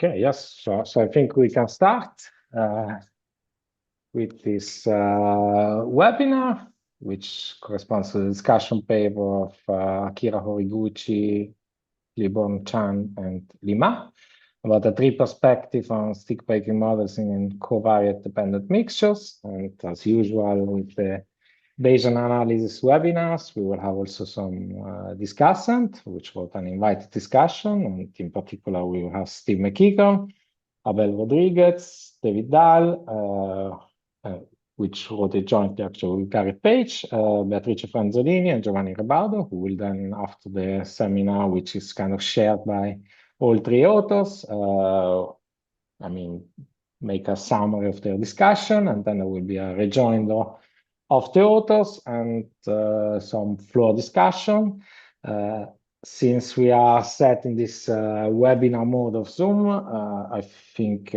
Okay, yes. So I think we can start with this webinar, which corresponds to the discussion paper of Akira, Horiguchi, Cliburn, Chan, and Lima about the three perspectives on stick-breaking models in covariate-dependent mixtures. And as usual with the Bayesian analysis webinars, we will have also some discussant, which was an invited discussion. And in particular, we will have Steve MacEachern, Abel Rodriguez, David Dahl, which wrote a joint lecture with Gareth Page, Beatrice Franzolini, and Giovanni Rebaudo, who will then, after the seminar, which is kind of shared by all three authors, make a summary of their discussion, and then there will be a rejoinder of the authors and some floor discussion. Since we are set in this webinar mode of Zoom, I think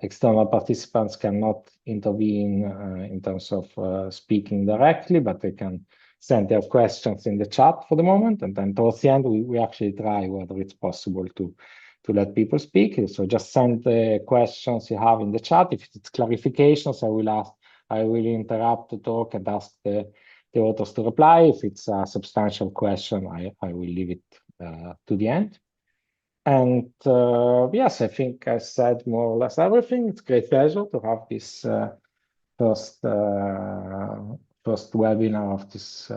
external participants cannot intervene in terms of speaking directly, but they can send their questions in the chat for the moment. And then towards the end, we actually try whether it's possible to let people speak. So just send the questions you have in the chat. If it's clarifications, I will interrupt the talk and ask the authors to reply. If it's a substantial question, I will leave it to the end. And yes, I think I said more or less everything. It's a great pleasure to have this first webinar of this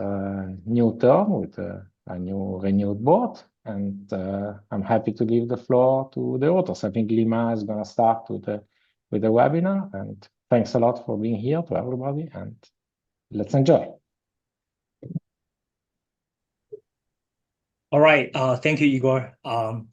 new term with a new renewed board. And I'm happy to leave the floor to the authors. I think Lima is going to start with the webinar. And thanks a lot for being here to everybody. And let's enjoy. All right. Thank you, Igor. Hi,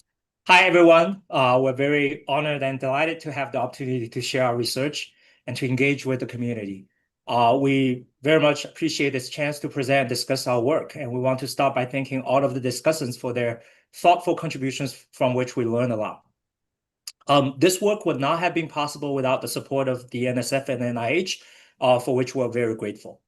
everyone. We're very honored and delighted to have the opportunity to share our research and to engage with the community. We very much appreciate this chance to present and discuss our work. And we want to start by thanking all of the discussants for their thoughtful contributions from which we learn a lot. This work would not have been possible without the support of the NSF and NIH, for which we're very grateful.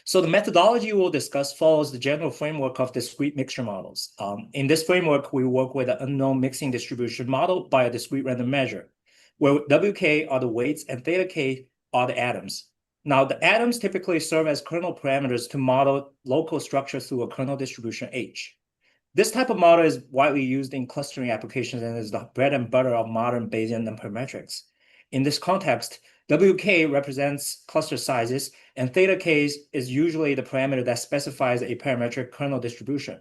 So the methodology we'll discuss follows the general framework of discrete mixture models. In this framework, we work with an unknown mixing distribution model by a discrete random measure, where WK are the weights and theta K are the atoms. Now, the atoms typically serve as kernel parameters to model local structure through a kernel distribution H. This type of model is widely used in clustering applications and is the bread and butter of modern Bayesian and parametrics. In this context, WK represents cluster sizes, and theta K is usually the parameter that specifies a parametric kernel distribution,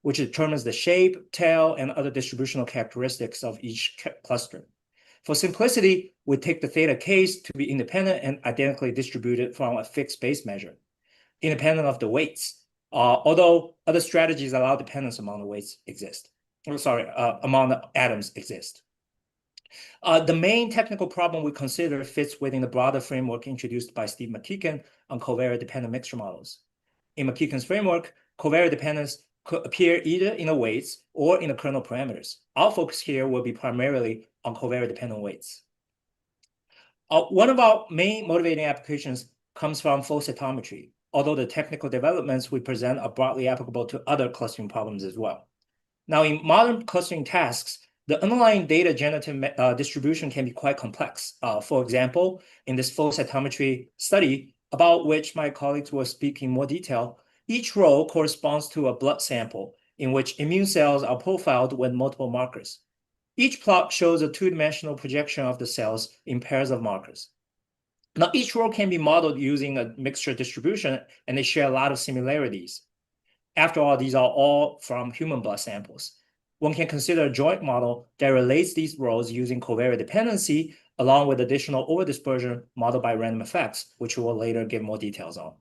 which determines the shape, tail, and other distributional characteristics of each cluster. For simplicity, we take the theta Ks to be independent and identically distributed from a fixed base measure, independent of the weights, although other strategies allow dependence among the weights exist. Among the atoms exist. The main technical problem we consider fits within the broader framework introduced by Steve MacEachern on covariate-dependent mixture models. In MacEachern's framework, covariate dependence could appear either in the weights or in the kernel parameters. Our focus here will be primarily on covariate-dependent weights. One of our main motivating applications comes from flow cytometry, although the technical developments we present are broadly applicable to other clustering problems as well. Now, in modern clustering tasks, the underlying data generative distribution can be quite complex. For example, in this flow cytometry study, about which my colleagues will speak in more detail, each row corresponds to a blood sample in which immune cells are profiled with multiple markers. Each plot shows a two-dimensional projection of the cells in pairs of markers. Now, each row can be modeled using a mixture distribution, and they share a lot of similarities. After all, these are all from human blood samples. One can consider a joint model that relates these rows using covariate dependency along with additional overdispersion modeled by random effects, which we will later give more details on.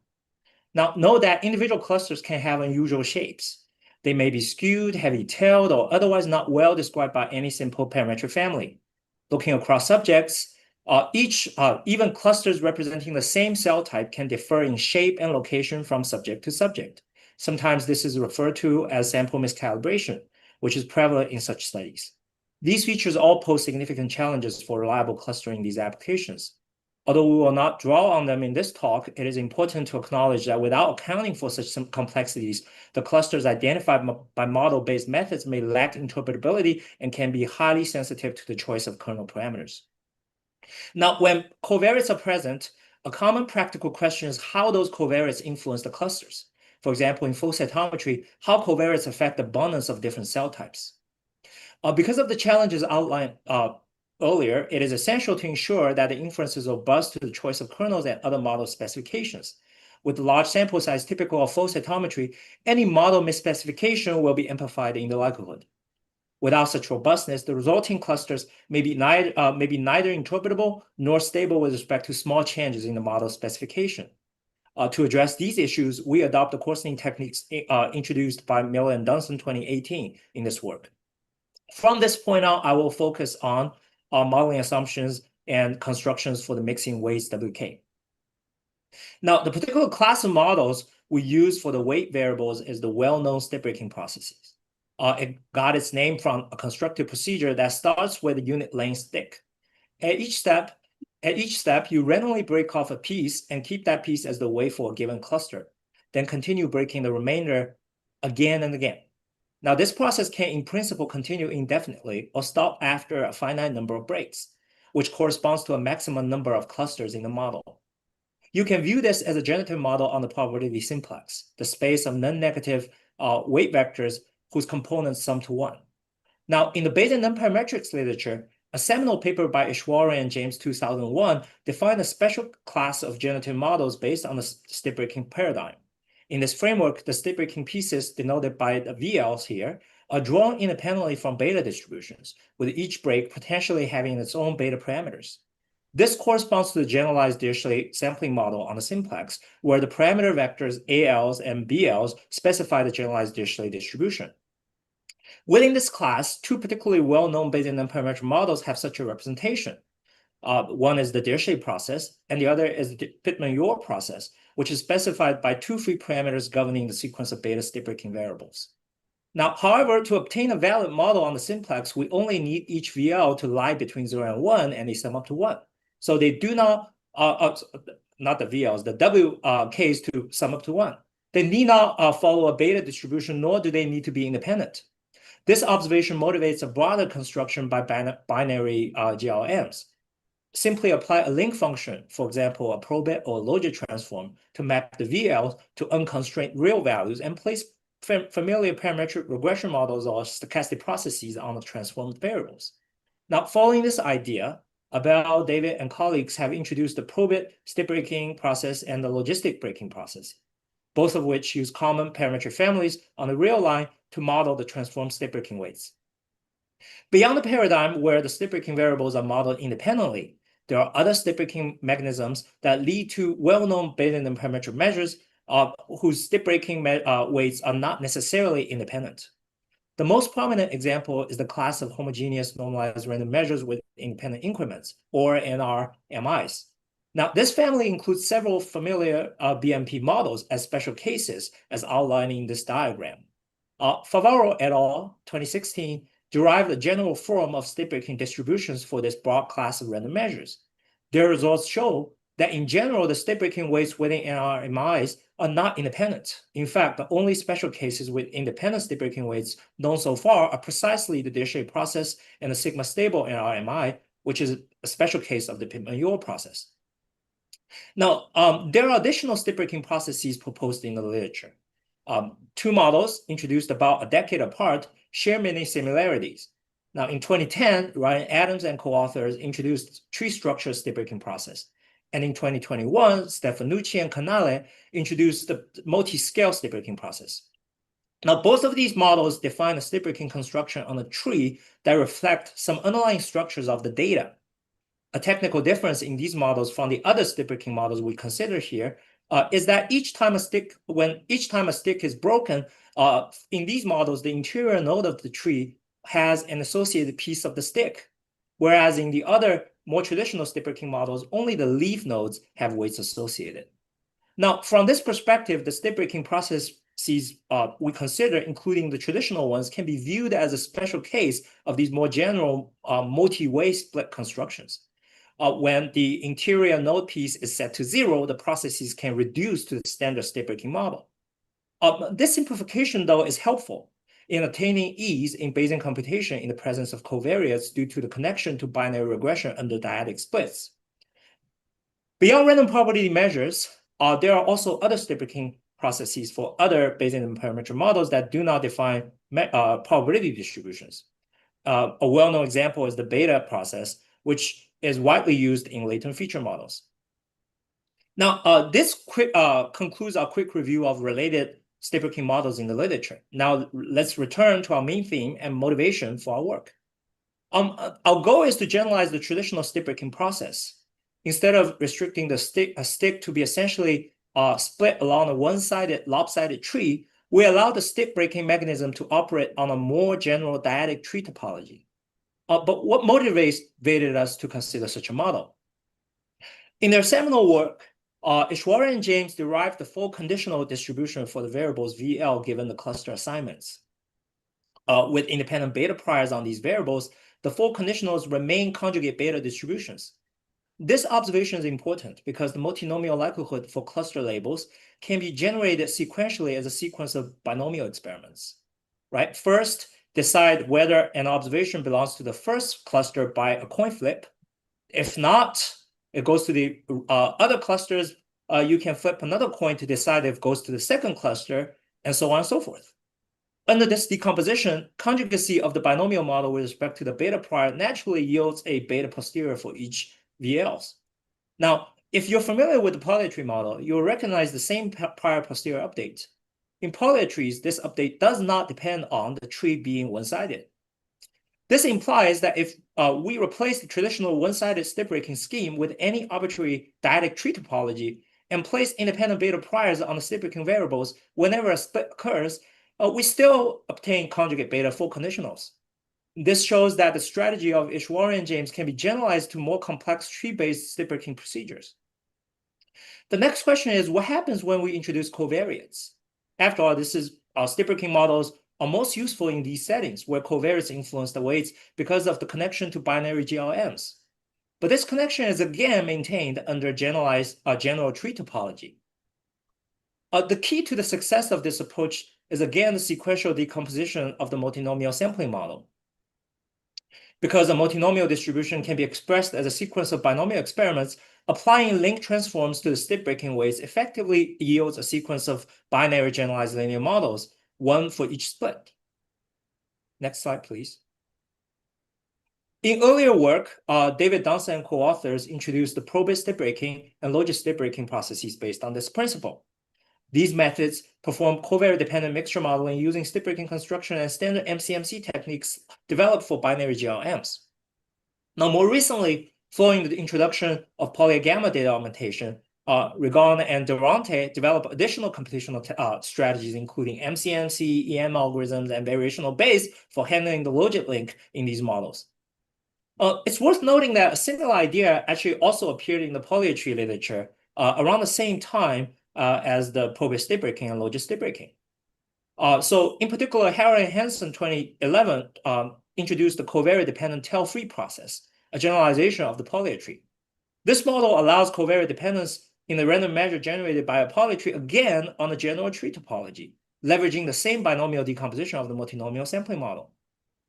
Now, note that individual clusters can have unusual shapes. They may be skewed, heavy-tailed, or otherwise not well described by any simple parametric family. Looking across subjects, even clusters representing the same cell type can differ in shape and location from subject to subject. Sometimes this is referred to as sample miscalibration, which is prevalent in such studies. These features all pose significant challenges for reliable clustering in these applications. Although we will not draw on them in this talk, it is important to acknowledge that without accounting for such some complexities, the clusters identified by model-based methods may lack interpretability and can be highly sensitive to the choice of kernel parameters. Now, when covariates are present, a common practical question is how those covariates influence the clusters. For example, in flow cytometry, how covariates affect the abundance of different cell types. Because of the challenges outlined earlier, it is essential to ensure that the inference is robust to the choice of kernels and other model specifications. With large sample size typical of flow cytometry, any model misspecification will be amplified in the likelihood. Without such robustness, the resulting clusters may be neither interpretable nor stable with respect to small changes in the model specification. To address these issues, we adopt the coarsening techniques introduced by Miller and Dunson 2018 in this work. From this point on, I will focus on modeling assumptions and constructions for the mixing weights WK. Now, the particular class of models we use for the weight variables is the well-known state breaking processes. It got its name from a constructive procedure that starts with a unit length stick. At each step, you randomly break off a piece and keep that piece as the weight for a given cluster, then continue breaking the remainder again and again. Now, this process can, in principle, continue indefinitely or stop after a finite number of breaks, which corresponds to a maximum number of clusters in the model. You can view this as a generative model on the probability simplex, the space of non-negative weight vectors whose components sum to 1. Now, in the Bayesian nonparametrics literature, a seminal paper by Ishwari and James 2001 defined a special class of generative models based on the state breaking paradigm. In this framework, the state breaking pieces denoted by the VLs here are drawn independently from beta distributions, with each break potentially having its own beta parameters. This corresponds to the generalized Dirichlet sampling model on the simplex, where the parameter vectors ALs and BLs specify the generalized Dirichlet distribution. Within this class, two particularly well-known Bayesian nonparametric models have such a representation. One is the Dirichlet process, and the other is the Pittman-Yor process, which is specified by two free parameters governing the sequence of beta state breaking variables. Now, however, to obtain a valid model on the simplex, we only need each VL to lie between 0 and 1, and they sum up to 1. So they do not, not the VLs, the WKs to sum up to 1. They need not follow a beta distribution, nor do they need to be independent. This observation motivates a broader construction by binary GLMs. Simply apply a link function, for example, a probit or a logit transform, to map the VL to unconstrained real values and place familiar parametric regression models or stochastic processes on the transformed variables. Now, following this idea, Abel, David, and colleagues have introduced the probit state breaking process and the logistic breaking process, both of which use common parametric families on the real line to model the transformed state breaking weights. Beyond the paradigm where the state breaking variables are modeled independently, there are other state breaking mechanisms that lead to well-known Bayesian and parametric measures whose state breaking weights are not necessarily independent. The most prominent example is the class of homogeneous normalized random measures with independent increments, or NRMIs. Now, this family includes several familiar BMP models as special cases, as outlined in this diagram. Favaro et al. 2016 derived a general form of state breaking distributions for this broad class of random measures. Their results show that in general, the state breaking weights within NRMIs are not independent. In fact, the only special cases with independent state breaking weights known so far are precisely the Dirichlet process and the sigma stable NRMI, which is a special case of the Pittman-Yor process. Now, there are additional state breaking processes proposed in the literature. Two models introduced about a decade apart share many similarities. Now, in 2010, Ryan Adams and co-authors introduced tree structure state breaking process. And in 2021, Stefanucci and Canale introduced the multi-scale state breaking process. Now, both of these models define a state breaking construction on a tree that reflect some underlying structures of the data. A technical difference in these models from the other state breaking models we consider here is that each time a stick is broken, in these models, the interior node of the tree has an associated piece of the stick, whereas in the other more traditional state breaking models, only the leaf nodes have weights associated. Now, from this perspective, the state breaking processes we consider, including the traditional ones, can be viewed as a special case of these more general multi-way split constructions. when the interior node piece is set to 0, the processes can reduce to the standard state breaking model. This simplification, though, is helpful in attaining ease in Bayesian computation in the presence of covariates due to the connection to binary regression under dyadic splits. Beyond random probability measures, there are also other state breaking processes for other Bayesian parameter models that do not define probability distributions. A well-known example is the beta process, which is widely used in latent feature models. Now, this concludes our quick review of related state breaking models in the literature. Now, let's return to our main theme and motivation for our work. Our goal is to generalize the traditional state breaking process. Instead of restricting the stick to be essentially split along a one-sided lopsided tree, we allow the stick breaking mechanism to operate on a more general dyadic tree topology. But what motivated us to consider such a model? In their seminal work, Ishwara and James derived the full conditional distribution for the variables VL given the cluster assignments. With independent beta priors on these variables, the full conditionals remain conjugate beta distributions. This observation is important because the multinomial likelihood for cluster labels can be generated sequentially as a sequence of binomial experiments, right? First, decide whether an observation belongs to the first cluster by a coin flip. If not, it goes to the other clusters. You can flip another coin to decide if it goes to the second cluster, and so on and so forth. Under this decomposition, conjugacy of the binomial model with respect to the beta prior naturally yields a beta posterior for each VLs. Now, if you're familiar with the polytree model, you'll recognize the same prior posterior update. In polytrees, this update does not depend on the tree being one-sided. This implies that if we replace the traditional one-sided state breaking scheme with any arbitrary dyadic tree topology and place independent beta priors on the state breaking variables whenever a split occurs, we still obtain conjugate beta full conditionals. This shows that the strategy of Ishwara and James can be generalized to more complex tree-based state breaking procedures. The next question is, what happens when we introduce covariates? After all, state breaking models are most useful in these settings where covariates influence the weights because of the connection to binary GLMs. But this connection is again maintained under general tree topology. The key to the success of this approach is again the sequential decomposition of the multinomial sampling model. Because a multinomial distribution can be expressed as a sequence of binomial experiments, applying link transforms to the state breaking weights effectively yields a sequence of binary generalized linear models, one for each split. Next slide, please. In earlier work, David Dunson and co-authors introduced the pro-bit state breaking and logit state breaking processes based on this principle. These methods perform covariate-dependent mixture modeling using state breaking construction and standard MCMC techniques developed for binary GLMs. Now, more recently, following the introduction of polygamma data augmentation, Rejoinder and Durante developed additional computational strategies, including MCMC, EM algorithms, and variational Bayes for handling the logit link in these models. It's worth noting that a similar idea actually also appeared in the polytree literature around the same time as the pro-bit state breaking and logit state breaking. So in particular, Harrell and Hansen 2011 introduced the covariate-dependent tail-free process, a generalization of the polytree. This model allows covariate dependence in the random measure generated by a polytree again on a general tree topology, leveraging the same binomial decomposition of the multinomial sampling model.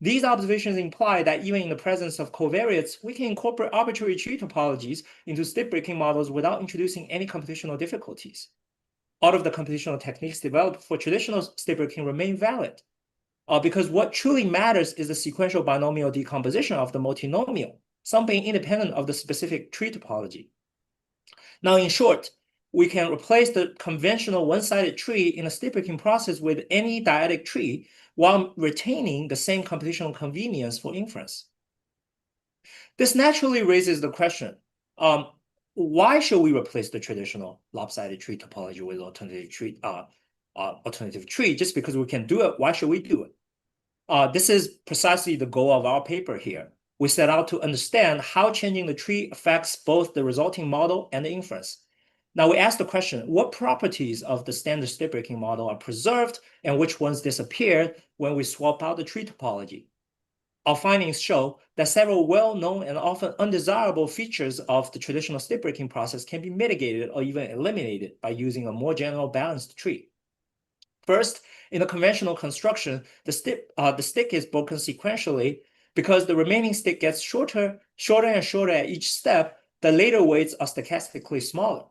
These observations imply that even in the presence of covariates, we can incorporate arbitrary tree topologies into state-breaking models without introducing any computational difficulties. All of the computational techniques developed for traditional state-breaking remain valid, because what truly matters is the sequential binomial decomposition of the multinomial, something independent of the specific tree topology. Now, in short, we can replace the conventional one-sided tree in a state-breaking process with any dyadic tree while retaining the same computational convenience for inference. This naturally raises the question, why should we replace the traditional lopsided tree topology with alternative tree? Just because we can do it, why should we do it? This is precisely the goal of our paper here. We set out to understand how changing the tree affects both the resulting model and the inference. Now we ask the question, what properties of the standard state-breaking model are preserved and which ones disappear when we swap out the tree topology? our findings show that several well-known and often undesirable features of the traditional stick breaking process can be mitigated or even eliminated by using a more general balanced tree. First, in a conventional construction, the stick is broken sequentially because the remaining stick gets shorter and shorter at each step. The later weights are stochastically smaller.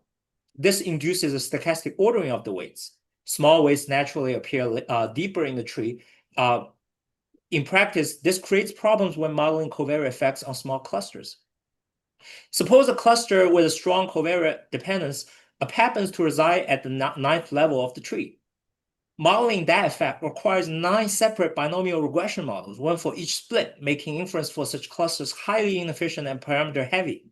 This induces a stochastic ordering of the weights. Small weights naturally appear deeper in the tree. In practice, this creates problems when modeling covariate effects on small clusters. Suppose a cluster with a strong covariate dependence happens to reside at the ninth level of the tree. Modeling that effect requires 9 separate binomial regression models, one for each split, making inference for such clusters highly inefficient and parameter heavy.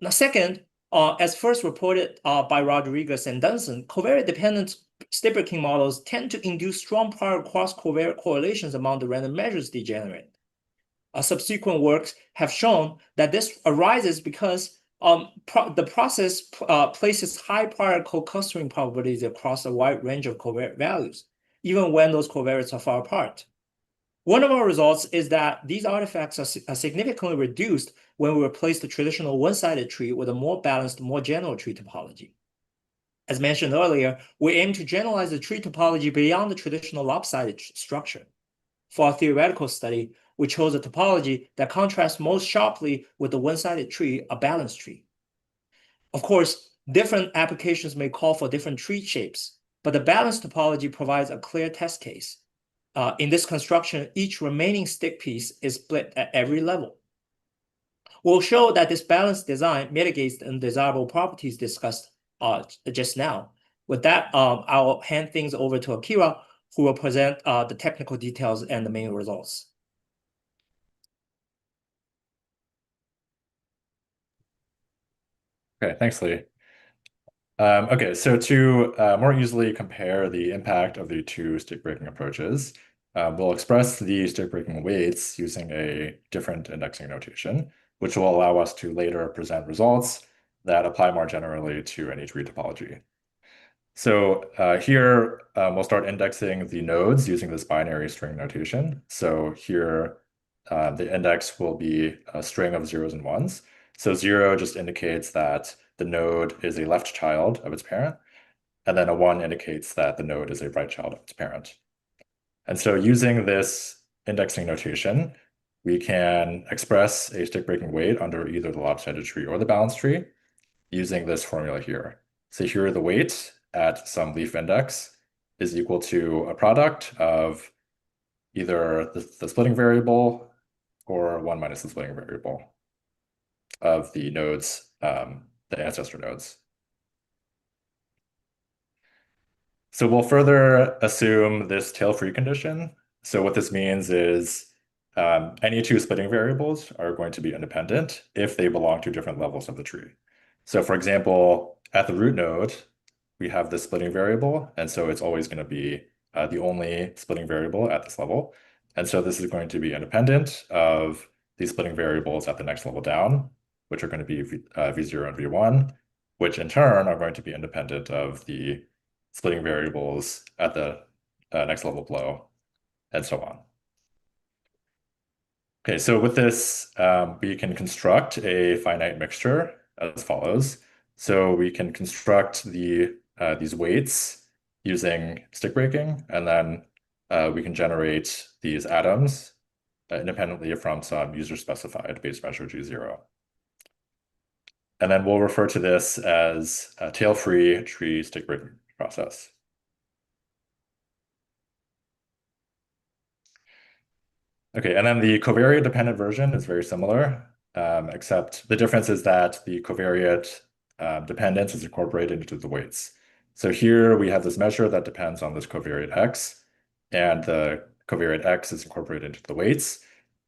Now, second, as first reported by Rodriguez and Dunson, covariate-dependent stick breaking models tend to induce strong prior cross-covariate correlations among the random measures they generate. Subsequent works have shown that this arises because the process places high prior co-clustering probabilities across a wide range of covariate values, even when those covariates are far apart. One of our results is that these artifacts are significantly reduced when we replace the traditional one-sided tree with a more balanced, more general tree topology. As mentioned earlier, we aim to generalize the tree topology beyond the traditional lopsided structure. For our theoretical study, we chose a topology that contrasts most sharply with the one-sided tree, a balanced tree. Of course, different applications may call for different tree shapes, but the balanced topology provides a clear test case. In this construction, each remaining stick piece is split at every level. We'll show that this balanced design mitigates the undesirable properties discussed just now. With that, I'll hand things over to Akira, who will present the technical details and the main results. Okay, thanks, Lee. Okay, so to more easily compare the impact of the two stick breaking approaches, we'll express the stick breaking weights using a different indexing notation, which will allow us to later present results that apply more generally to any tree topology. So here we'll start indexing the nodes using this binary string notation. So here the index will be a string of zeros and ones. So 0 just indicates that the node is a left child of its parent, and then a 1 indicates that the node is a right child of its parent. And so using this indexing notation, we can express a stick breaking weight under either the lopsided tree or the balanced tree using this formula here. So here the weight at some leaf index is equal to a product of either the splitting variable or 1 minus the splitting variable of the nodes, the ancestor nodes. So we'll further assume this tail-free condition. So what this means is any two splitting variables are going to be independent if they belong to different levels of the tree. So for example, at the root node, we have this splitting variable, and so it's always going to be the only splitting variable at this level. And so this is going to be independent of these splitting variables at the next level down, which are going to be V0 and V1, which in turn are going to be independent of the splitting variables at the next level below, and so on. Okay, so with this, we can construct a finite mixture as follows. So we can construct these weights using stick breaking, and then we can generate these atoms independently from some user-specified base measure G0. And then we'll refer to this as a tail-free tree stick breaking process. Okay, and then the covariate-dependent version is very similar, except the difference is that the covariate dependence is incorporated into the weights. So here we have this measure that depends on this covariate x, and the covariate x is incorporated into the weights,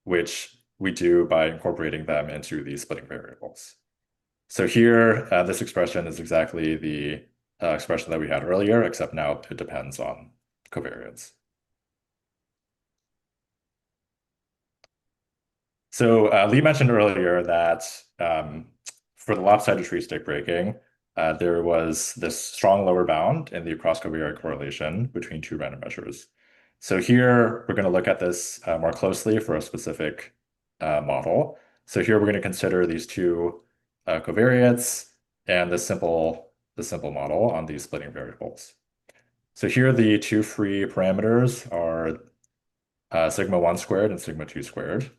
which we do by incorporating them into the splitting variables. So here, this expression is exactly the expression that we had earlier, except now it depends on covariance. So Lee mentioned earlier that for the lopsided tree stick breaking, there was this strong lower bound in the cross-covariate correlation between two random measures. So here we're going to look at this more closely for a specific model. So here we're going to consider these two covariates and the simple model on these splitting variables. So here the two free parameters are sigma 1 squared and sigma 2 squared.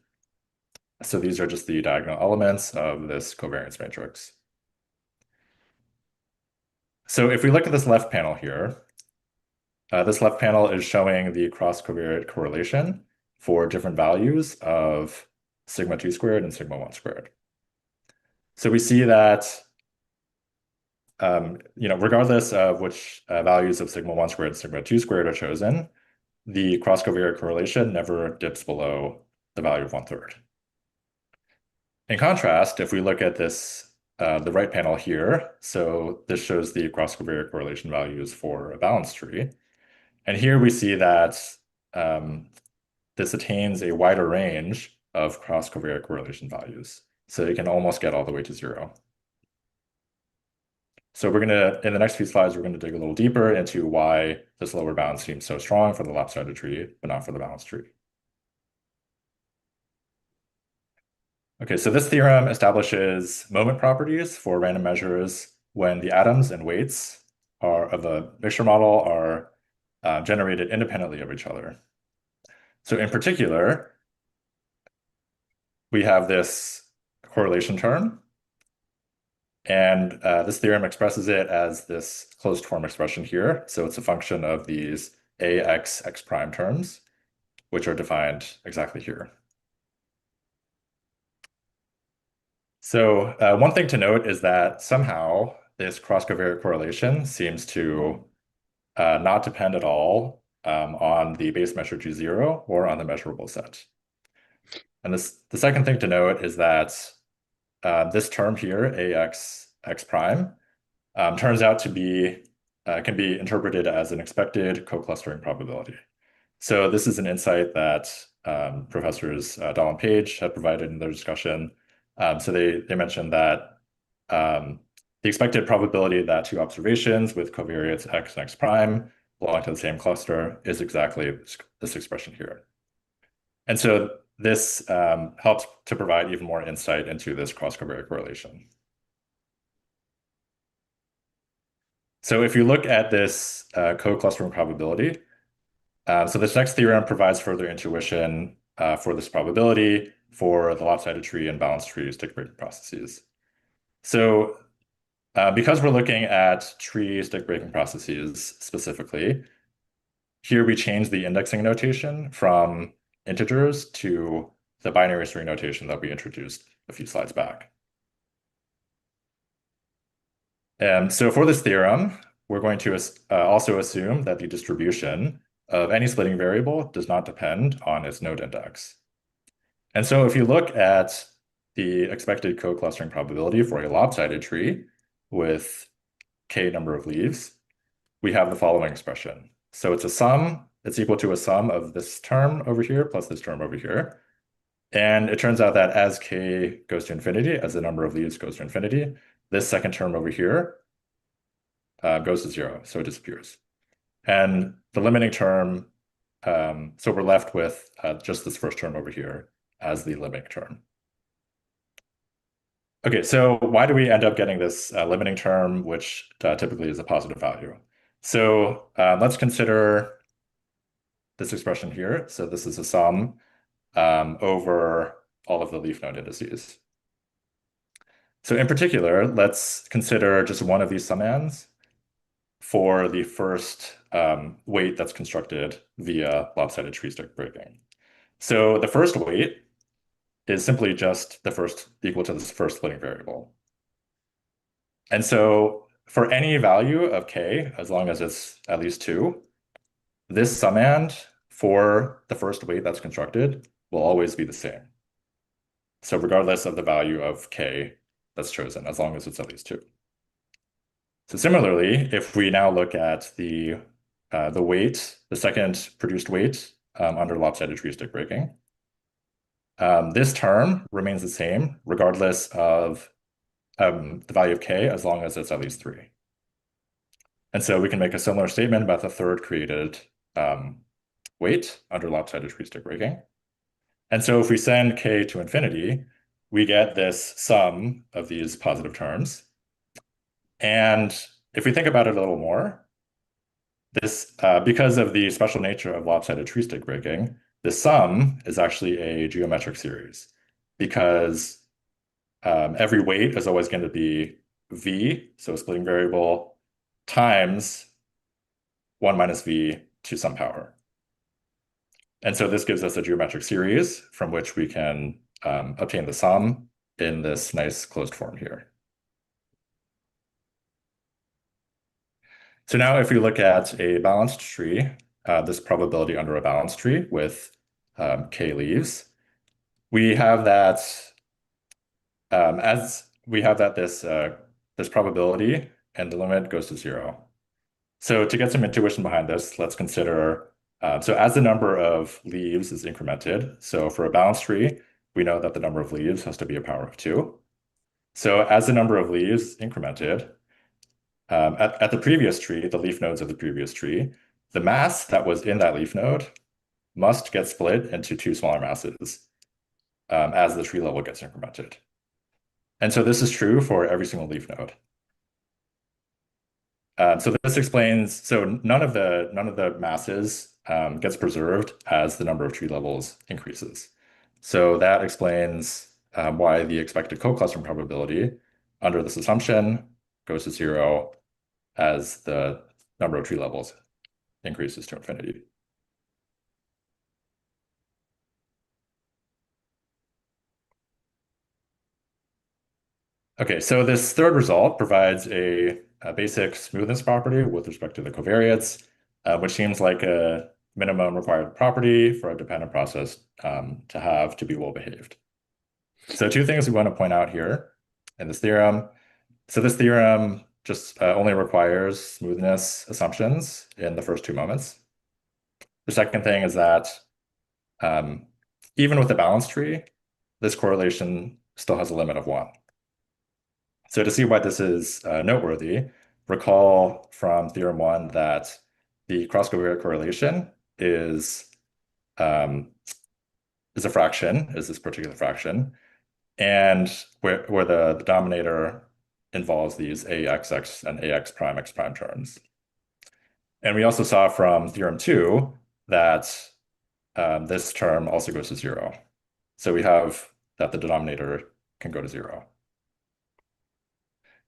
So these are just the diagonal elements of this covariance matrix. So if we look at this left panel here, this left panel is showing the cross-covariate correlation for different values of sigma 2 squared and sigma 1 squared. So we see that regardless of which values of sigma 1 squared and sigma 2 squared are chosen, the cross-covariate correlation never dips below the value of 1/3. In contrast, if we look at this, the right panel here, so this shows the cross-covariate correlation values for a balanced tree. And here we see that this attains a wider range of cross-covariate correlation values. So you can almost get all the way to 0. So we're going to, in the next few slides, we're going to dig a little deeper into why this lower bound seems so strong for the lopsided tree, but not for the balanced tree. Okay, so this theorem establishes moment properties for random measures when the atoms and weights of a mixture model are generated independently of each other. So in particular, we have this correlation term, and this theorem expresses it as this closed form expression here. So it's a function of these ax, x prime terms, which are defined exactly here. So one thing to note is that somehow this cross-covariate correlation seems to not depend at all on the base measure G0 or on the measurable set. And the second thing to note is that this term here, ax, x prime, turns out to be, can be interpreted as an expected co-clustering probability. So this is an insight that professors Dahl and Page have provided in their discussion. So they mentioned that the expected probability that two observations with covariates x and x prime belong to the same cluster is exactly this expression here. And so this helps to provide even more insight into this cross-covariate correlation. So if you look at this co-clustering probability, so this next theorem provides further intuition for this probability for the lopsided tree and balanced tree stick breaking processes. So because we're looking at tree stick breaking processes specifically, here we change the indexing notation from integers to the binary string notation that we introduced a few slides back. And so for this theorem, we're going to also assume that the distribution of any splitting variable does not depend on its node index. And so if you look at the expected co-clustering probability for a lopsided tree with k number of leaves, we have the following expression. So it's a sum, it's equal to a sum of this term over here plus this term over here. And it turns out that as k goes to infinity, as the number of leaves goes to infinity, this second term over here goes to 0, so it disappears. And the limiting term, so we're left with just this first term over here as the limiting term. Okay, so why do we end up getting this limiting term, which typically is a positive value? So let's consider this expression here. So this is a sum over all of the leaf node indices. So in particular, let's consider just one of these summands for the first weight that's constructed via lopsided tree stick breaking. So the first weight is simply just the first equal to this first splitting variable. And so for any value of k, as long as it's at least 2, this summand for the first weight that's constructed will always be the same. So regardless of the value of k that's chosen, as long as it's at least 2. So similarly, if we now look at the weight, the second produced weight under lopsided tree stick breaking, this term remains the same regardless of the value of k, as long as it's at least 3. And so we can make a similar statement about the third created weight under lopsided tree stick breaking. And so if we send k to infinity, we get this sum of these positive terms. And if we think about it a little more, this because of the special nature of lopsided tree stick breaking, the sum is actually a geometric series because every weight is always going to be v, so a splitting variable, times 1 minus v to some power. And so this gives us a geometric series from which we can obtain the sum in this nice closed form here. So now if we look at a balanced tree, this probability under a balanced tree with k leaves, we have that this probability and the limit goes to 0. So to get some intuition behind this, let's consider, so as the number of leaves is incremented, so for a balanced tree, we know that the number of leaves has to be a power of 2. So as the number of leaves incremented, at the previous tree, the leaf nodes of the previous tree, the mass that was in that leaf node must get split into 2 smaller masses as the tree level gets incremented. And so this is true for every single leaf node. So this explains, so none of the masses gets preserved as the number of tree levels increases. So that explains why the expected co-clustering probability under this assumption goes to 0 as the number of tree levels increases to infinity. Okay, so this third result provides a basic smoothness property with respect to the covariates, which seems like a minimum required property for a dependent process to be well behaved. So 2 things we want to point out here in this theorem. So this theorem just only requires smoothness assumptions in the first 2 moments. The second thing is that even with a balanced tree, this correlation still has a limit of 1. So to see why this is noteworthy, recall from theorem 1 that the cross-covariate correlation is a fraction, is this particular fraction, and where the denominator involves these axx and ax prime x prime terms. And we also saw from theorem 2 that this term also goes to 0. So we have that the denominator can go to 0.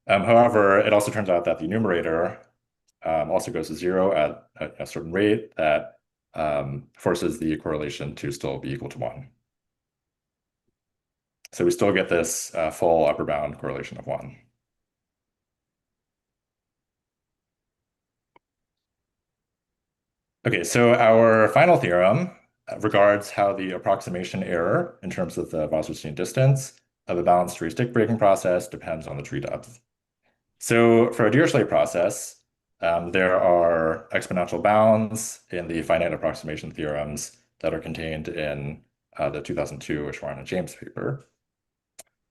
However, it also turns out that the numerator also goes to 0 at a certain rate that forces the correlation to still be equal to 1. So we still get this full upper bound correlation of 1. Okay, so our final theorem regards how the approximation error in terms of the Wasserstein distance of a balanced tree stick breaking process depends on the tree depth. So for a Dirichlet process, there are exponential bounds in the finite approximation theorems that are contained in the 2002 Ishwarn and James paper.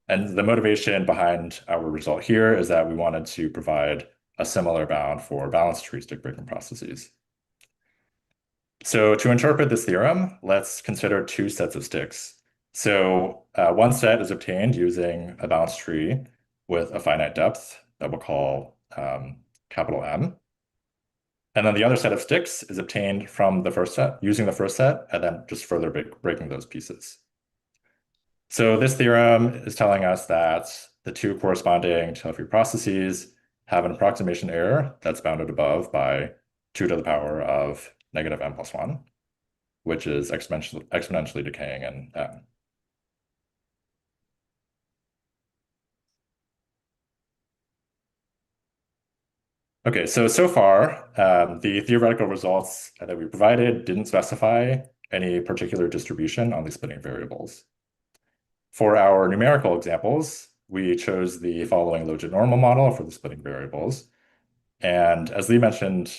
And the motivation behind our result here is that we wanted to provide a similar bound for balanced tree stick breaking processes. So to interpret this theorem, let's consider 2 sets of sticks. So one set is obtained using a balanced tree with a finite depth that we'll call capital M. And then the other set of sticks is obtained from the first set, using the first set, and then just further breaking those pieces. So this theorem is telling us that the 2 corresponding tail-free processes have an approximation error that's bounded above by 2 to the power of negative m plus 1, which is exponentially decaying in m. Okay, so far, the theoretical results that we provided didn't specify any particular distribution on the splitting variables. For our numerical examples, we chose the following logit normal model for the splitting variables. And as Lee mentioned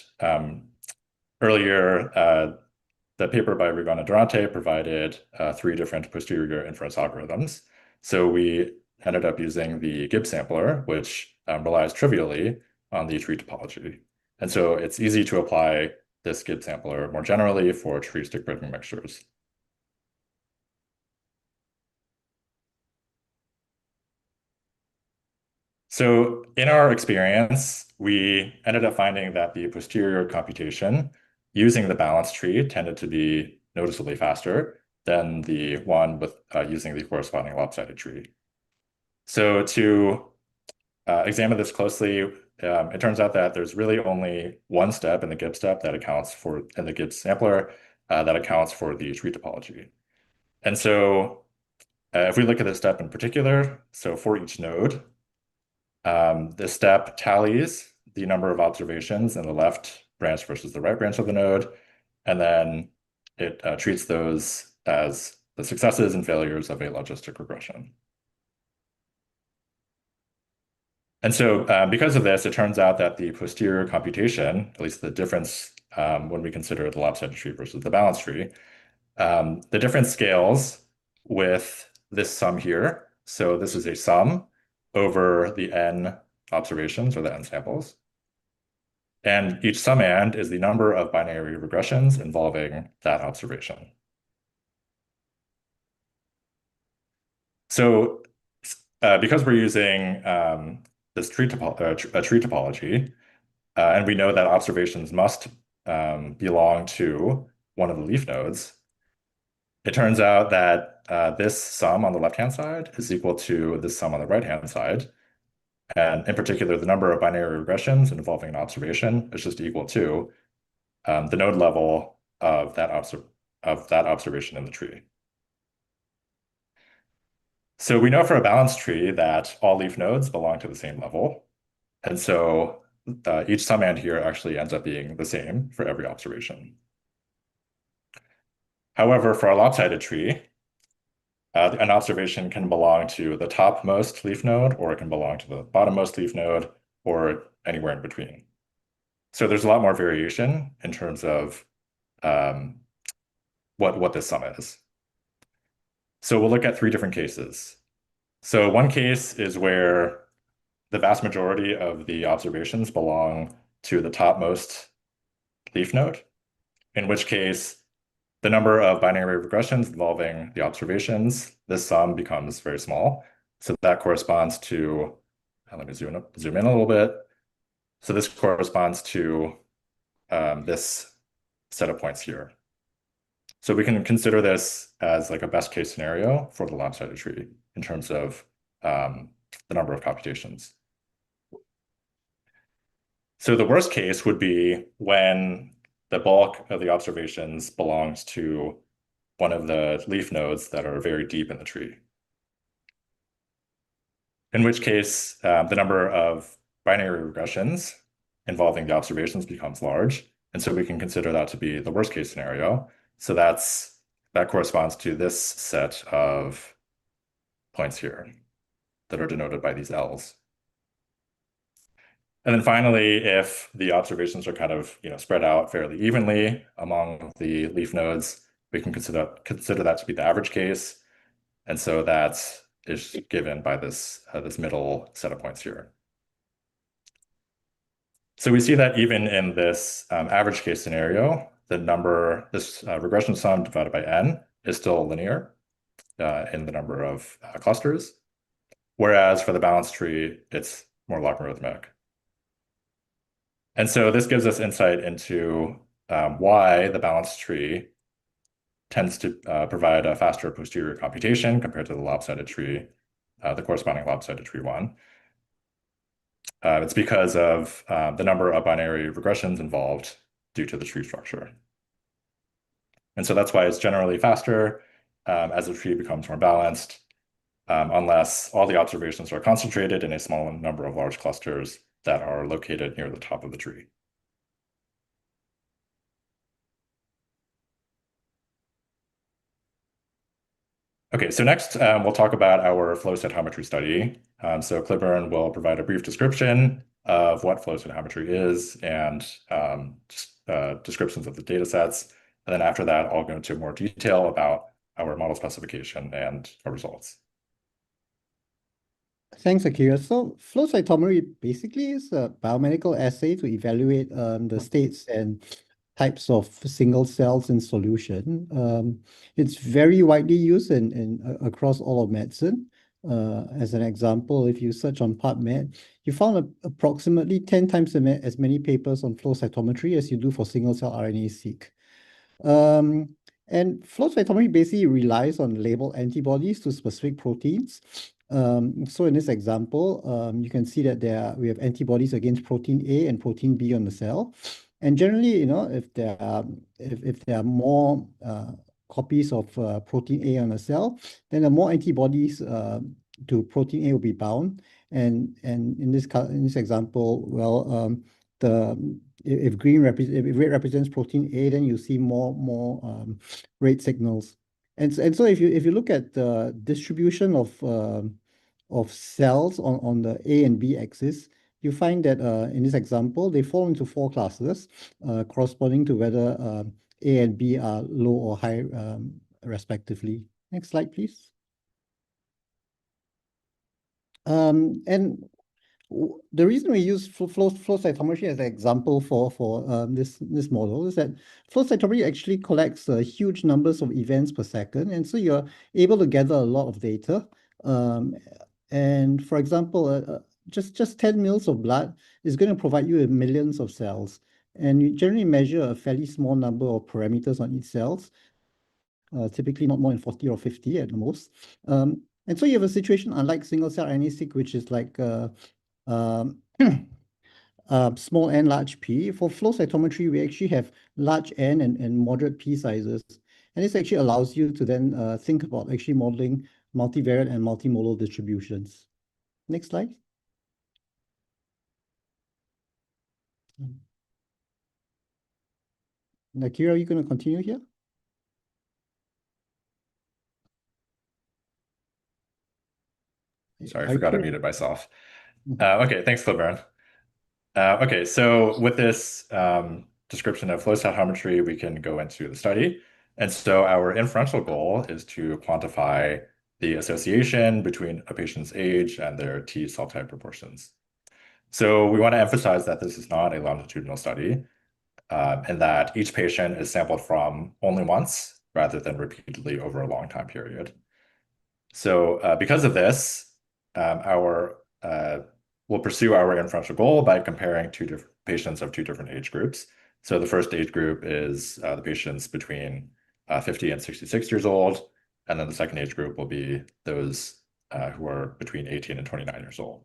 earlier, the paper by Rigon and Durante provided 3 different posterior inference algorithms. So we ended up using the Gibbs sampler, which relies trivially on the tree topology. And so it's easy to apply this Gibbs sampler more generally for tree stick breaking mixtures. So in our experience, we ended up finding that the posterior computation using the balanced tree tended to be noticeably faster than the one with using the corresponding lopsided tree. So to examine this closely, it turns out that there's really only one step in the Gibbs step that accounts for, in the Gibbs sampler, that accounts for the tree topology. And so if we look at this step in particular, so for each node, this step tallies the number of observations in the left branch versus the right branch of the node, and then it treats those as the successes and failures of a logistic regression. And so because of this, it turns out that the posterior computation, at least the difference when we consider the lopsided tree versus the balanced tree, the difference scales with this sum here. So this is a sum over the n observations, or the n samples. And each summand is the number of binary regressions involving that observation. So because we're using this tree topology, and we know that observations must belong to one of the leaf nodes, it turns out that this sum on the left-hand side is equal to this sum on the right-hand side. And in particular, the number of binary regressions involving an observation is just equal to the node level of that observation in the tree. So we know for a balanced tree that all leaf nodes belong to the same level. And so each summand here actually ends up being the same for every observation. However, for a lopsided tree, an observation can belong to the topmost leaf node, or it can belong to the bottommost leaf node, or anywhere in between. So there's a lot more variation in terms of what this sum is. So we'll look at three different cases. So one case is where the vast majority of the observations belong to the topmost leaf node, in which case the number of binary regressions involving the observations, this sum becomes very small. So that corresponds to, let me zoom in a little bit. So this corresponds to this set of points here. So we can consider this as like a best case scenario for the lopsided tree in terms of the number of computations. So the worst case would be when the bulk of the observations belongs to one of the leaf nodes that are very deep in the tree. In which case, the number of binary regressions involving the observations becomes large. And so we can consider that to be the worst case scenario. So that corresponds to this set of points here that are denoted by these L's. And then finally, if the observations are kind of spread out fairly evenly among the leaf nodes, we can consider that to be the average case. And so that is given by this middle set of points here. So we see that even in this average case scenario, this regression sum divided by n is still linear in the number of clusters, whereas for the balanced tree, it's more logarithmic. And so this gives us insight into why the balanced tree tends to provide a faster posterior computation compared to the lopsided tree, the corresponding lopsided tree one. It's because of the number of binary regressions involved due to the tree structure. And so that's why it's generally faster as the tree becomes more balanced, unless all the observations are concentrated in a small number of large clusters that are located near the top of the tree. Okay, so next we'll talk about our flow cytometry study. So Cliburn will provide a brief description of what flow cytometry is and descriptions of the data sets. And then after that, I'll go into more detail about our model specification and our results. Thanks, Akira. So flow cytometry basically is a biomedical assay to evaluate the states and types of single cells in solution. It's very widely used across all of medicine. As an example, if you search on PubMed, you found approximately 10 times as many papers on flow cytometry as you do for single-cell RNA-seq. And flow cytometry basically relies on labeled antibodies to specific proteins. So in this example, you can see that we have antibodies against protein A and protein B on the cell. And generally, if there are more copies of protein A on a cell, then the more antibodies to protein A will be bound. And in this example, well, if red represents protein A, then you see more red signals. And so if you look at the distribution of cells on the A and B axis, you find that in this example, they fall into 4 classes, corresponding to whether A and B are low or high, respectively. Next slide, please. And the reason we use flow cytometry as an example for this model is that flow cytometry actually collects huge numbers of events per second, and so you're able to gather a lot of data. And for example, just 10 mils of blood is going to provide you with millions of cells, and you generally measure a fairly small number of parameters on each cells, typically not more than 40 or 50 at the most. And so you have a situation unlike single-cell RNA-seq, which is like small n, large p. For flow cytometry, we actually have large n and moderate p sizes. And this actually allows you to then think about actually modeling multivariate and multimodal distributions. Next slide. Akira, are you going to continue here? Sorry, I forgot I muted myself. Okay, thanks, Cliburn. Okay, so with this description of flow cytometry, we can go into the study. And so our inferential goal is to quantify the association between a patient's age and their T cell type proportions. So we want to emphasize that this is not a longitudinal study, and that each patient is sampled from only once rather than repeatedly over a long time period. So because of this, we'll pursue our inferential goal by comparing patients of 2 different age groups. So the first age group is the patients between 50 and 66 years old, and then the second age group will be those who are between 18 and 29 years old.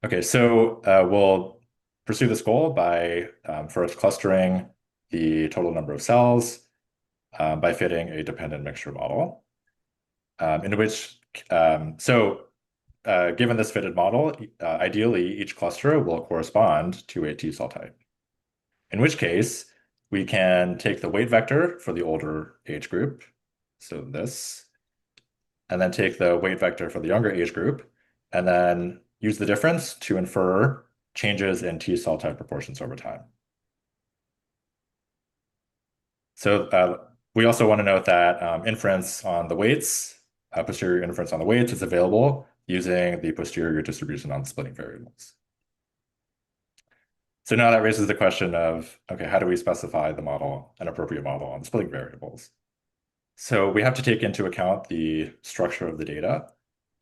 Okay, so we'll pursue this goal by first clustering the total number of cells by fitting a dependent mixture model, in which, given this fitted model, ideally each cluster will correspond to a T cell type, in which case we can take the weight vector for the older age group, so this, and then take the weight vector for the younger age group, and then use the difference to infer changes in T cell type proportions over time. So we also want to note that inference on the weights, posterior inference on the weights is available using the posterior distribution on splitting variables. So now that raises the question of, okay, how do we specify the model, an appropriate model on splitting variables? So we have to take into account the structure of the data.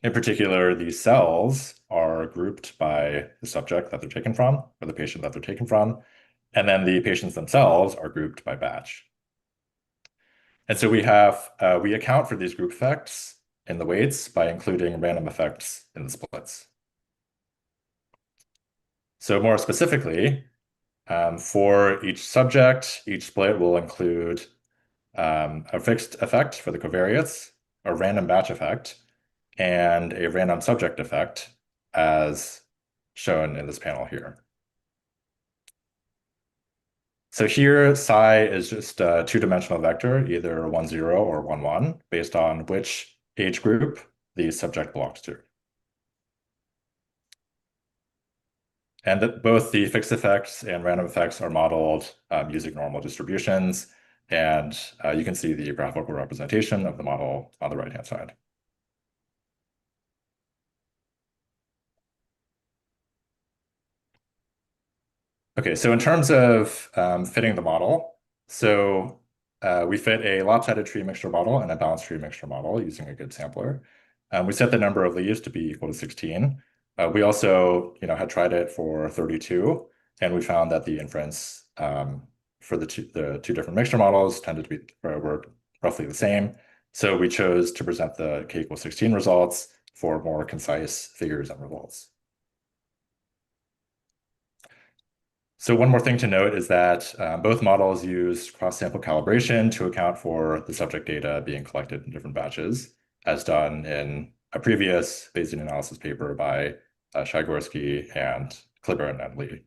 In particular, these cells are grouped by the subject that they're taken from, or the patient that they're taken from, and then the patients themselves are grouped by batch. And so we account for these group effects in the weights by including random effects in the splits. So more specifically, for each subject, each split will include a fixed effect for the covariates, a random batch effect, and a random subject effect, as shown in this panel here. So here, psi is just a 2-dimensional vector, either 1, 0 or 1, 1, based on which age group the subject belongs to. And that both the fixed effects and random effects are modeled using normal distributions. And you can see the graphical representation of the model on the right-hand side. Okay, so in terms of fitting the model, so we fit a lopsided tree mixture model and a balanced tree mixture model using a good sampler. We set the number of leaves to be equal to 16. We also, had tried it for 32, and we found that the inference for the two different mixture models tended to be were roughly the same. So we chose to present the k equals 16 results for more concise figures and results. So one more thing to note is that both models use cross-sample calibration to account for the subject data being collected in different batches, as done in a previous Bayesian analysis paper by Horiguchi and Cliburn and Lee.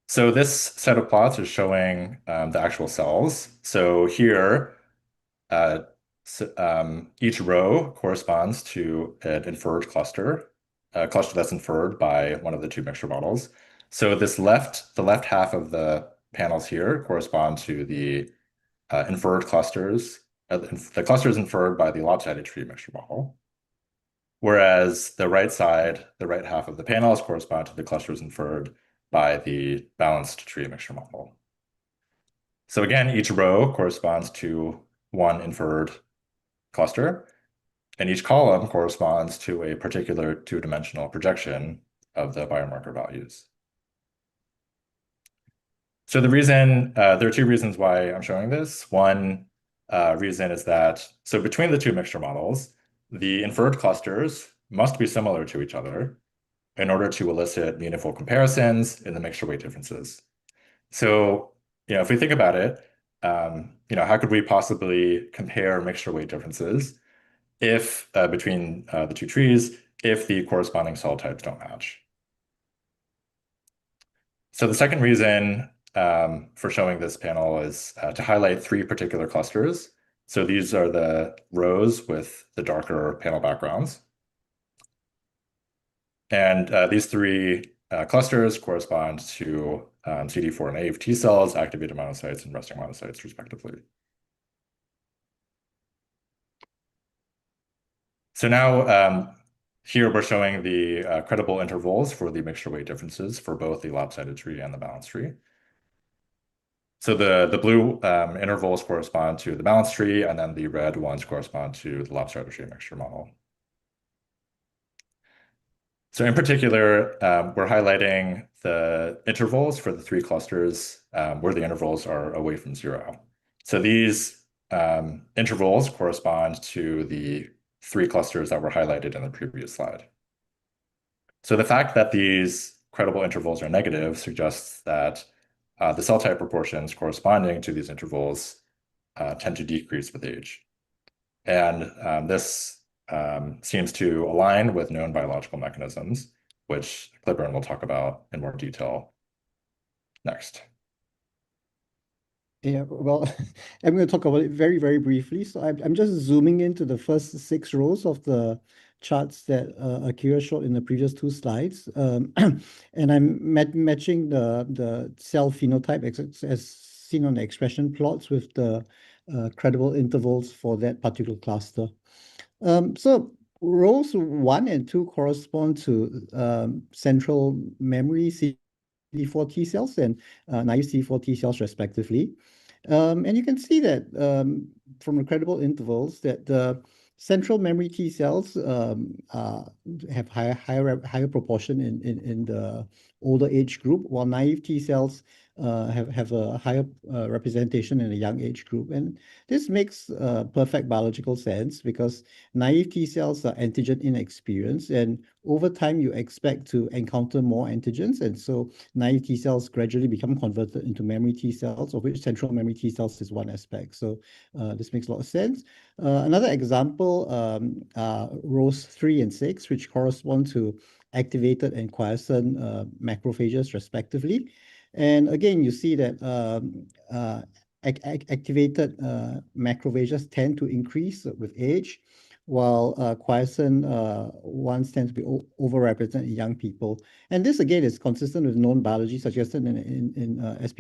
So this set of plots is showing the actual cells. So here, each row corresponds to an inferred cluster, a cluster that's inferred by one of the two mixture models. So the left half of the panels here correspond to the inferred clusters, the clusters inferred by the lopsided tree mixture model. Whereas the right half of the panels correspond to the clusters inferred by the balanced tree mixture model. So again, each row corresponds to one inferred cluster, and each column corresponds to a particular two-dimensional projection of the biomarker values. So there are two reasons why I'm showing this. One reason is that, so between the two mixture models, the inferred clusters must be similar to each other in order to elicit meaningful comparisons in the mixture weight differences. So, if we think about it, how could we possibly compare mixture weight differences if between the two trees if the corresponding cell types don't match? So the second reason for showing this panel is to highlight three particular clusters. So these are the rows with the darker panel backgrounds. And these three clusters correspond to CD4 naive T cells, activated monocytes, and resting monocytes, respectively. So now here we're showing the credible intervals for the mixture weight differences for both the lopsided tree and the balanced tree. So the blue intervals correspond to the balanced tree, and then the red ones correspond to the lopsided tree mixture model. So in particular, we're highlighting the intervals for the three clusters where the intervals are away from 0. So these intervals correspond to the three clusters that were highlighted in the previous slide. So the fact that these credible intervals are negative suggests that the cell type proportions corresponding to these intervals tend to decrease with age. And this seems to align with known biological mechanisms, which Cliburn will talk about in more detail next. Yeah, well, I'm going to talk about it very, very briefly. So I'm just zooming into the first 6 rows of the charts that Akira showed in the previous 2 slides. And I'm matching the cell phenotype as seen on the expression plots with the credible intervals for that particular cluster. So rows 1 and 2 correspond to central memory CD4 T cells and naive CD4 T cells respectively. And you can see that from the credible intervals that the central memory T cells have higher proportion in the older age group, while naive T cells have a higher representation in a young age group. And this makes perfect biological sense because naive T cells are antigen inexperienced, and over time you expect to encounter more antigens, and so naive T cells gradually become converted into memory T cells, of which central memory T cells is one aspect. So this makes a lot of sense. Another example, rows 3 and 6, which correspond to activated and quiescent macrophages respectively. And again, you see that activated macrophages tend to increase with age, while quiescent ones tend to be overrepresented in young people. And this again is consistent with known biology suggested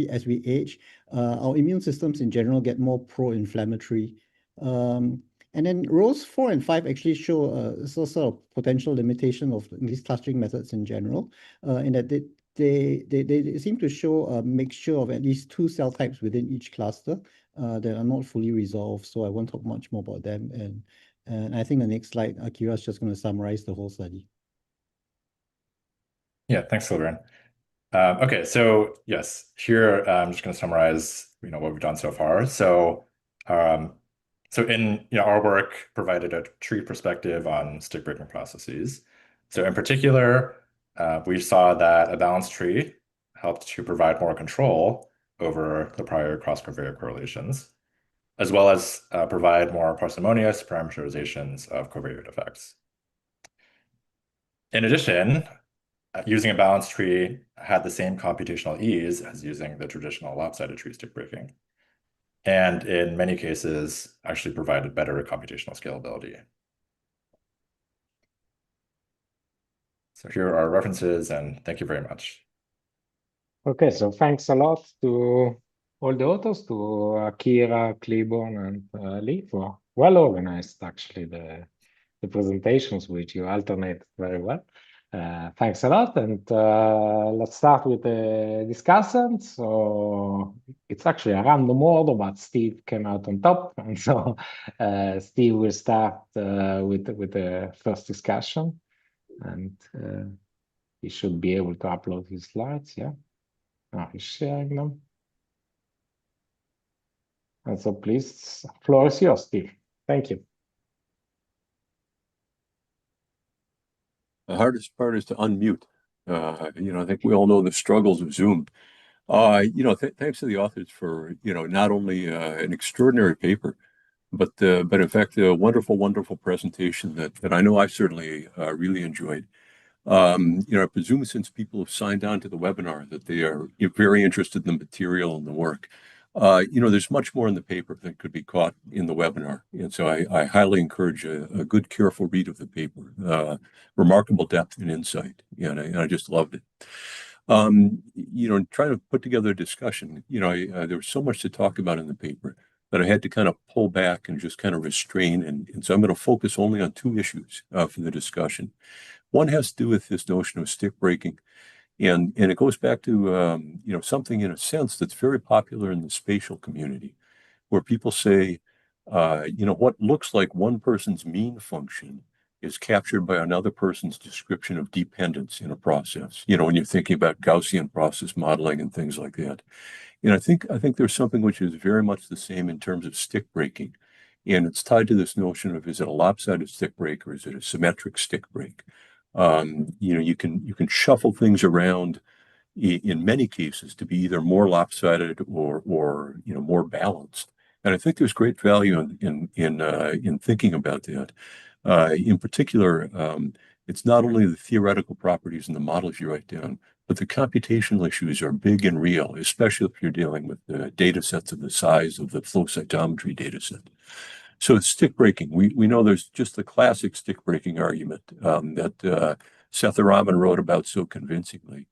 as we age. Our immune systems in general get more pro-inflammatory. And then rows 4 and 5 actually show sort of potential limitation of these clustering methods in general, in that they seem to show a mixture of at least 2 cell types within each cluster that are not fully resolved. So I won't talk much more about them. And I think the next slide, Akira is just going to summarize the whole study. Yeah, thanks, Cliburn. Okay, so yes, here I'm just going to summarize, what we've done so far. So, in our work provided a tree perspective on stick breaking processes. So in particular, we saw that a balanced tree helped to provide more control over the prior cross-covariate correlations, as well as provide more parsimonious parameterizations of covariate effects. In addition, using a balanced tree had the same computational ease as using the traditional lopsided tree stick breaking, and in many cases actually provided better computational scalability. So here are our references, and thank you very much. Okay, so thanks a lot to all the authors, to Akira, Cliburn, and Lee for well organized, actually, the presentations, which you alternated very well. Thanks a lot, and let's start with the discussion. So it's actually a random order, but Steve came out on top, and so Steve will start with the first discussion, and he should be able to upload his slides. Yeah, now he's sharing them, and so please, floor is yours, Steve. Thank you. The hardest part is to unmute. I think we all know the struggles of Zoom. Thanks to the authors for, not only an extraordinary paper, but in fact, a wonderful, wonderful presentation that I know I certainly really enjoyed. I presume since people have signed on to the webinar that they are very interested in the material and the work. There's much more in the paper than could be caught in the webinar. And so I highly encourage a good, careful read of the paper. Remarkable depth and insight. And I just loved it. Trying to put together a discussion, there was so much to talk about in the paper that I had to kind of pull back and just kind of restrain. And so I'm going to focus only on 2 issues for the discussion. One has to do with this notion of stick breaking. And it goes back to, something in a sense that's very popular in the spatial community, where people say, what looks like one person's mean function is captured by another person's description of dependence in a process, when you're thinking about Gaussian process modeling and things like that. And I think there's something which is very much the same in terms of stick breaking. And it's tied to this notion of, is it a lopsided stick break or is it a symmetric stick break? You can shuffle things around in many cases to be either more lopsided or more balanced. And I think there's great value in thinking about that. In particular, it's not only the theoretical properties and the models you write down, but the computational issues are big and real, especially if you're dealing with the data sets of the size of the flow cytometry data set. So stick breaking, we know there's just the classic stick breaking argument that Seth Raman wrote about so convincingly.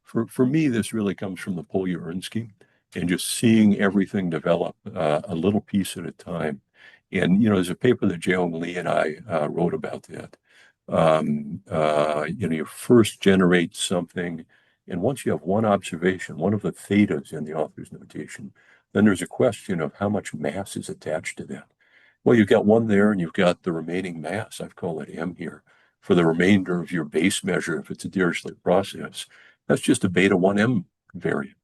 For me, this really comes from the Polya-Ern scheme and just seeing everything develop a little piece at a time. And, there's a paper that Jeong Lee and I wrote about that. You first generate something, and once you have one observation, one of the thetas in the author's notation, then there's a question of how much mass is attached to that. Well, you've got one there, and you've got the remaining mass, I've called it M here, for the remainder of your base measure if it's a Dirichlet process. That's just a beta 1M variant.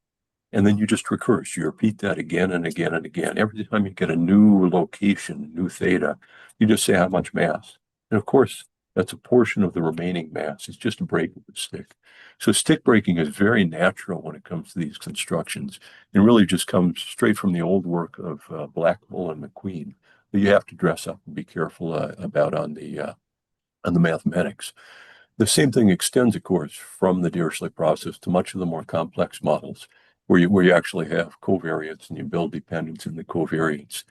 And then you just recurse. You repeat that again and again and again. Every time you get a new location, new theta, you just say how much mass. And of course, that's a portion of the remaining mass. It's just a break of the stick. So stick breaking is very natural when it comes to these constructions. It really just comes straight from the old work of Blackbull and McQueen that you have to dress up and be careful about on the mathematics. The same thing extends, of course, from the Dirichlet process to much of the more complex models, where you actually have covariates and you build dependence in the covariates.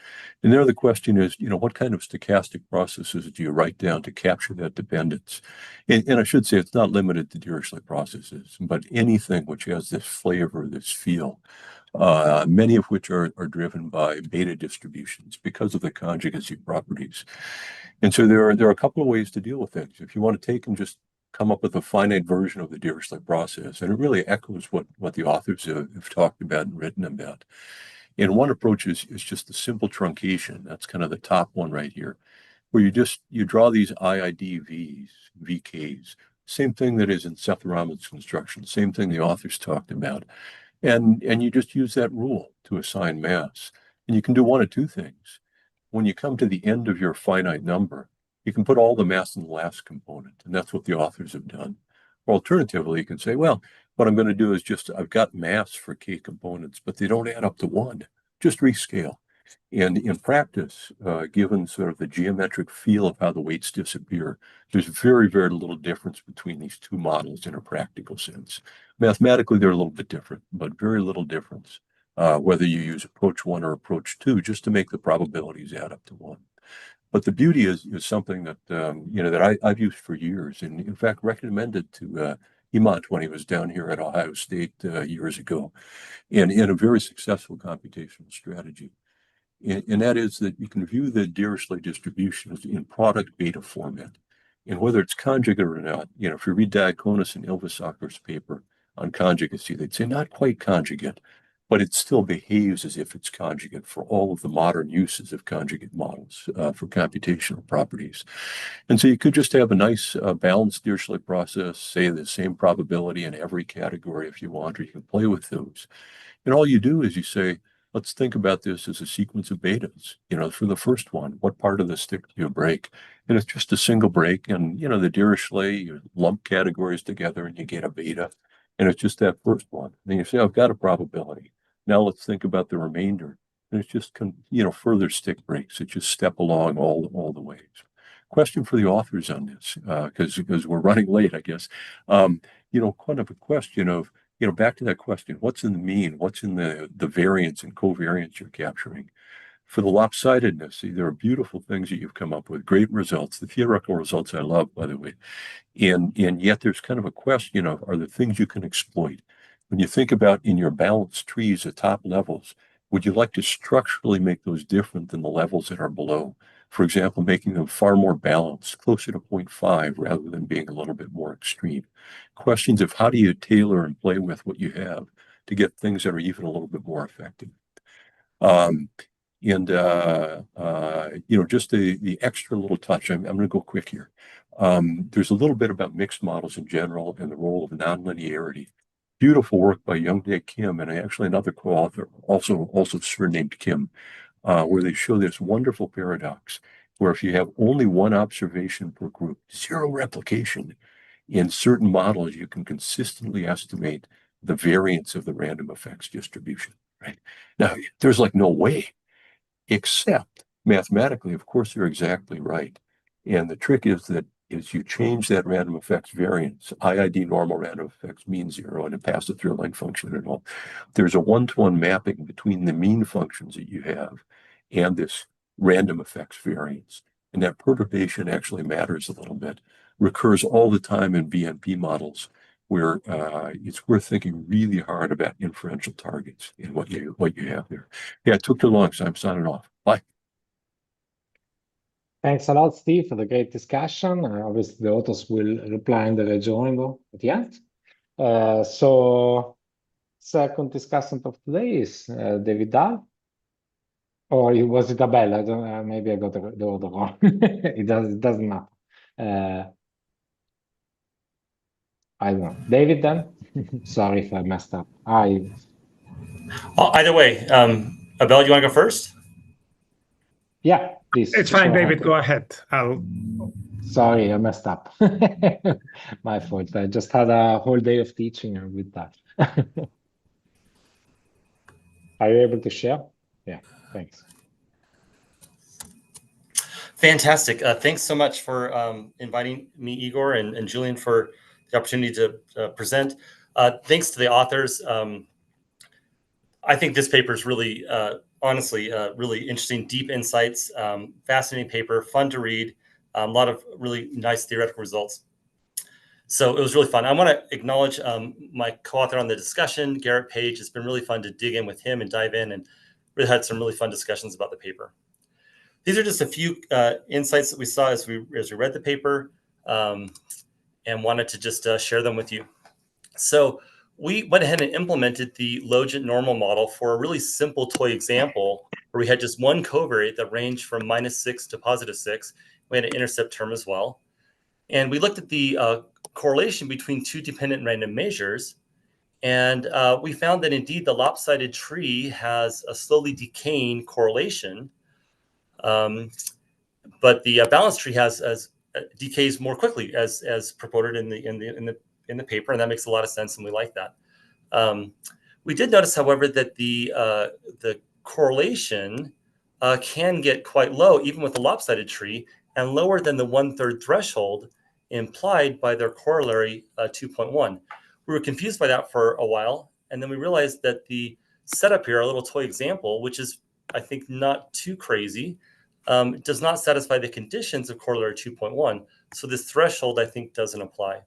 And there the question is, what kind of stochastic processes do you write down to capture that dependence? And I should say it's not limited to Dirichlet processes, but anything which has this flavor, this feel. many of which are driven by beta distributions because of the conjugacy properties. And so there are a couple of ways to deal with things. If you want to take and just come up with a finite version of the Dirichlet process, and it really echoes what the authors have talked about and written about. And one approach is just the simple truncation. That's kind of the top one right here, where you draw these IIDVs, VKs, same thing that is in Seth Rahman's construction, same thing the authors talked about. And you just use that rule to assign mass. And you can do one of two things. When you come to the end of your finite number, you can put all the mass in the last component, and that's what the authors have done. Or alternatively, you can say, well, what I'm going to do is I've got mass for k components, but they don't add up to 1. Just rescale. And in practice, given sort of the geometric feel of how the weights disappear, there's very, very little difference between these two models in a practical sense. Mathematically, they're a little bit different, but very little difference, whether you use approach 1 or approach 2, just to make the probabilities add up to 1. But the beauty is something that that I've used for years, and in fact recommended to Imant when he was down here at Ohio State years ago, and in a very successful computational strategy. And that is that you can view the Dirichlet distribution as in product beta format. And whether it's conjugate or not, if you read Diaconis and Ilvasaker's paper on conjugacy, they'd say not quite conjugate, but it still behaves as if it's conjugate for all of the modern uses of conjugate models for computational properties. And so you could just have a nice balanced Dirichlet process, say the same probability in every category if you want, or you can play with those. And all you do is you say, let's think about this as a sequence of betas. For the first one, what part of the stick do you break? And it's just a single break. And, the Dirichlet, you lump categories together and you get a beta. And it's just that first one. And then you say, I've got a probability. Now let's think about the remainder. And it's just, further stick breaks. It just step along all the ways. Question for the authors on this, because we're running late, I guess. Kind of a question of, back to that question, what's in the mean? What's in the variance and covariance you're capturing? For the lopsidedness, there are beautiful things that you've come up with, great results. The theoretical results I love, by the way. And yet there's kind of a question of, are there things you can exploit? When you think about in your balanced trees at top levels, would you like to structurally make those different than the levels that are below? For example, making them far more balanced, closer to 0.5 rather than being a little bit more extreme. Questions of how do you tailor and play with what you have to get things that are even a little bit more effective. Just the extra little touch, I'm going to go quick here. There's a little bit about mixed models in general and the role of nonlinearity. Beautiful work by Youngdae Kim and actually another co-author, also surnamed Kim, where they show this wonderful paradox where if you have only one observation per group, zero replication, in certain models, you can consistently estimate the variance of the random effects distribution, right? Now, there's like no way, except mathematically, of course, you're exactly right. And the trick is that is you change that random effects variance, IID normal random effects mean zero, and it passes it through a length function and all. There's a one-to-one mapping between the mean functions that you have and this random effects variance. And that perturbation actually matters a little bit, recurs all the time in BNP models where it's worth thinking really hard about inferential targets in what you have there. Yeah, it took too long, so I'm signing off. Bye. Thanks a lot, Steve, for the great discussion. Obviously, the authors will reply in the rejoinder at the end. So, second discussant of today is David Dahl. Or was it Abel? I don't. Maybe I got the order wrong. It doesn't matter. I don't know. David, then. Sorry if I messed up. Either way, Abel, do you want to go first? Yeah, please. It's fine, David. Go ahead. Sorry, I messed up. My fault. I just had a whole day of teaching and with that. Are you able to share? Yeah, thanks. Fantastic. Thanks so much for inviting me, Igor, and Julian, for the opportunity to present. Thanks to the authors. I think this paper is really, honestly, really interesting, deep insights, fascinating paper, fun to read, a lot of really nice theoretical results. So it was really fun. I want to acknowledge my co-author on the discussion, Garrett Page. It's been really fun to dig in with him and dive in, and really had some really fun discussions about the paper. These are just a few insights that we saw as we read the paper, and wanted to just share them with you. So we went ahead and implemented the logit normal model for a really simple toy example where we had just one covariate that ranged from -6 to +6. We had an intercept term as well. And we looked at the correlation between two dependent random measures. And we found that indeed the lopsided tree has a slowly decaying correlation. But the balanced tree decays more quickly as purported in the paper, and that makes a lot of sense, and we like that. We did notice, however, that the correlation can get quite low, even with the lopsided tree, and lower than the 1/3 threshold implied by their corollary 2.1. We were confused by that for a while, and then we realized that the setup here, our little toy example, which is, I think, not too crazy, does not satisfy the conditions of corollary 2.1. So this threshold, I think, doesn't apply.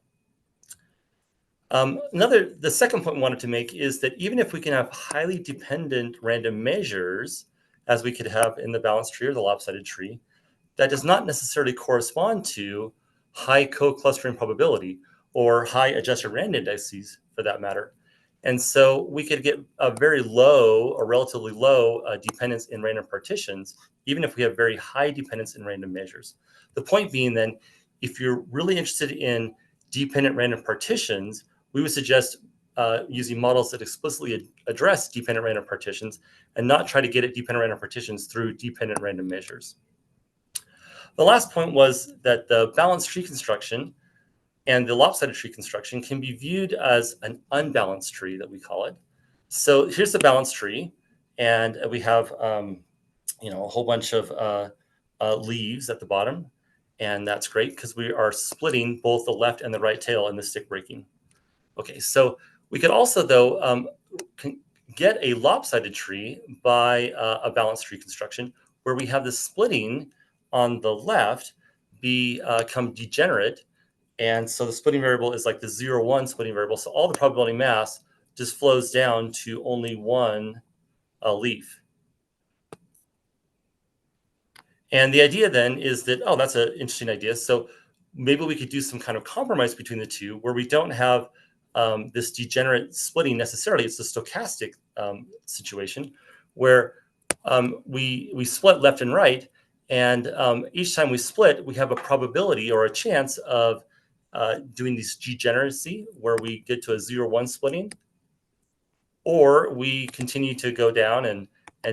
The second point we wanted to make is that even if we can have highly dependent random measures, as we could have in the balanced tree or the lopsided tree, that does not necessarily correspond to high co-clustering probability or high adjusted random indices for that matter. And so we could get a very low or relatively low dependence in random partitions, even if we have very high dependence in random measures. The point being then, if you're really interested in dependent random partitions, we would suggest using models that explicitly address dependent random partitions and not try to get at dependent random partitions through dependent random measures. The last point was that the balanced tree construction and the lopsided tree construction can be viewed as an unbalanced tree, that we call it. So here's the balanced tree, and we have a whole bunch of leaves at the bottom, and that's great because we are splitting both the left and the right tail in the stick breaking. Okay, so we could also, though, get a lopsided tree by a balanced tree construction where we have the splitting on the left become degenerate. And so the splitting variable is like the 0, 1 splitting variable. So all the probability mass just flows down to only one leaf. And the idea then is that, oh, that's an interesting idea. So maybe we could do some kind of compromise between the two where we don't have this degenerate splitting necessarily. It's a stochastic situation where we split left and right. And each time we split, we have a probability or a chance of doing this degeneracy where we get to a 0, 1 splitting, or we continue to go down and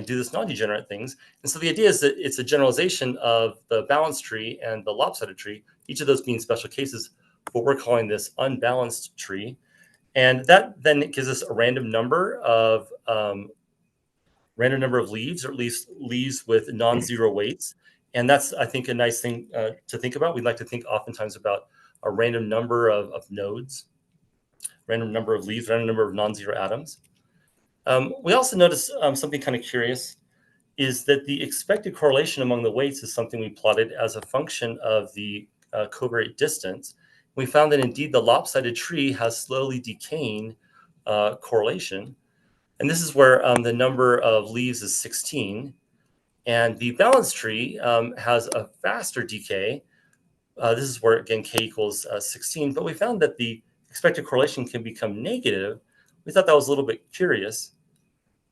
do this non-degenerate things. And so the idea is that it's a generalization of the balanced tree and the lopsided tree, each of those being special cases, what we're calling this unbalanced tree. And that then gives us a random number of leaves, or at least leaves with non-zero weights. And that's, I think, a nice thing to think about. We'd like to think oftentimes about a random number of nodes, random number of leaves, random number of non-zero atoms. We also noticed something kind of curious is that the expected correlation among the weights is something we plotted as a function of the covariate distance. We found that indeed the lopsided tree has slowly decaying correlation. And this is where the number of leaves is 16. And the balanced tree has a faster decay. This is where, again, k equals 16. But we found that the expected correlation can become negative. We thought that was a little bit curious.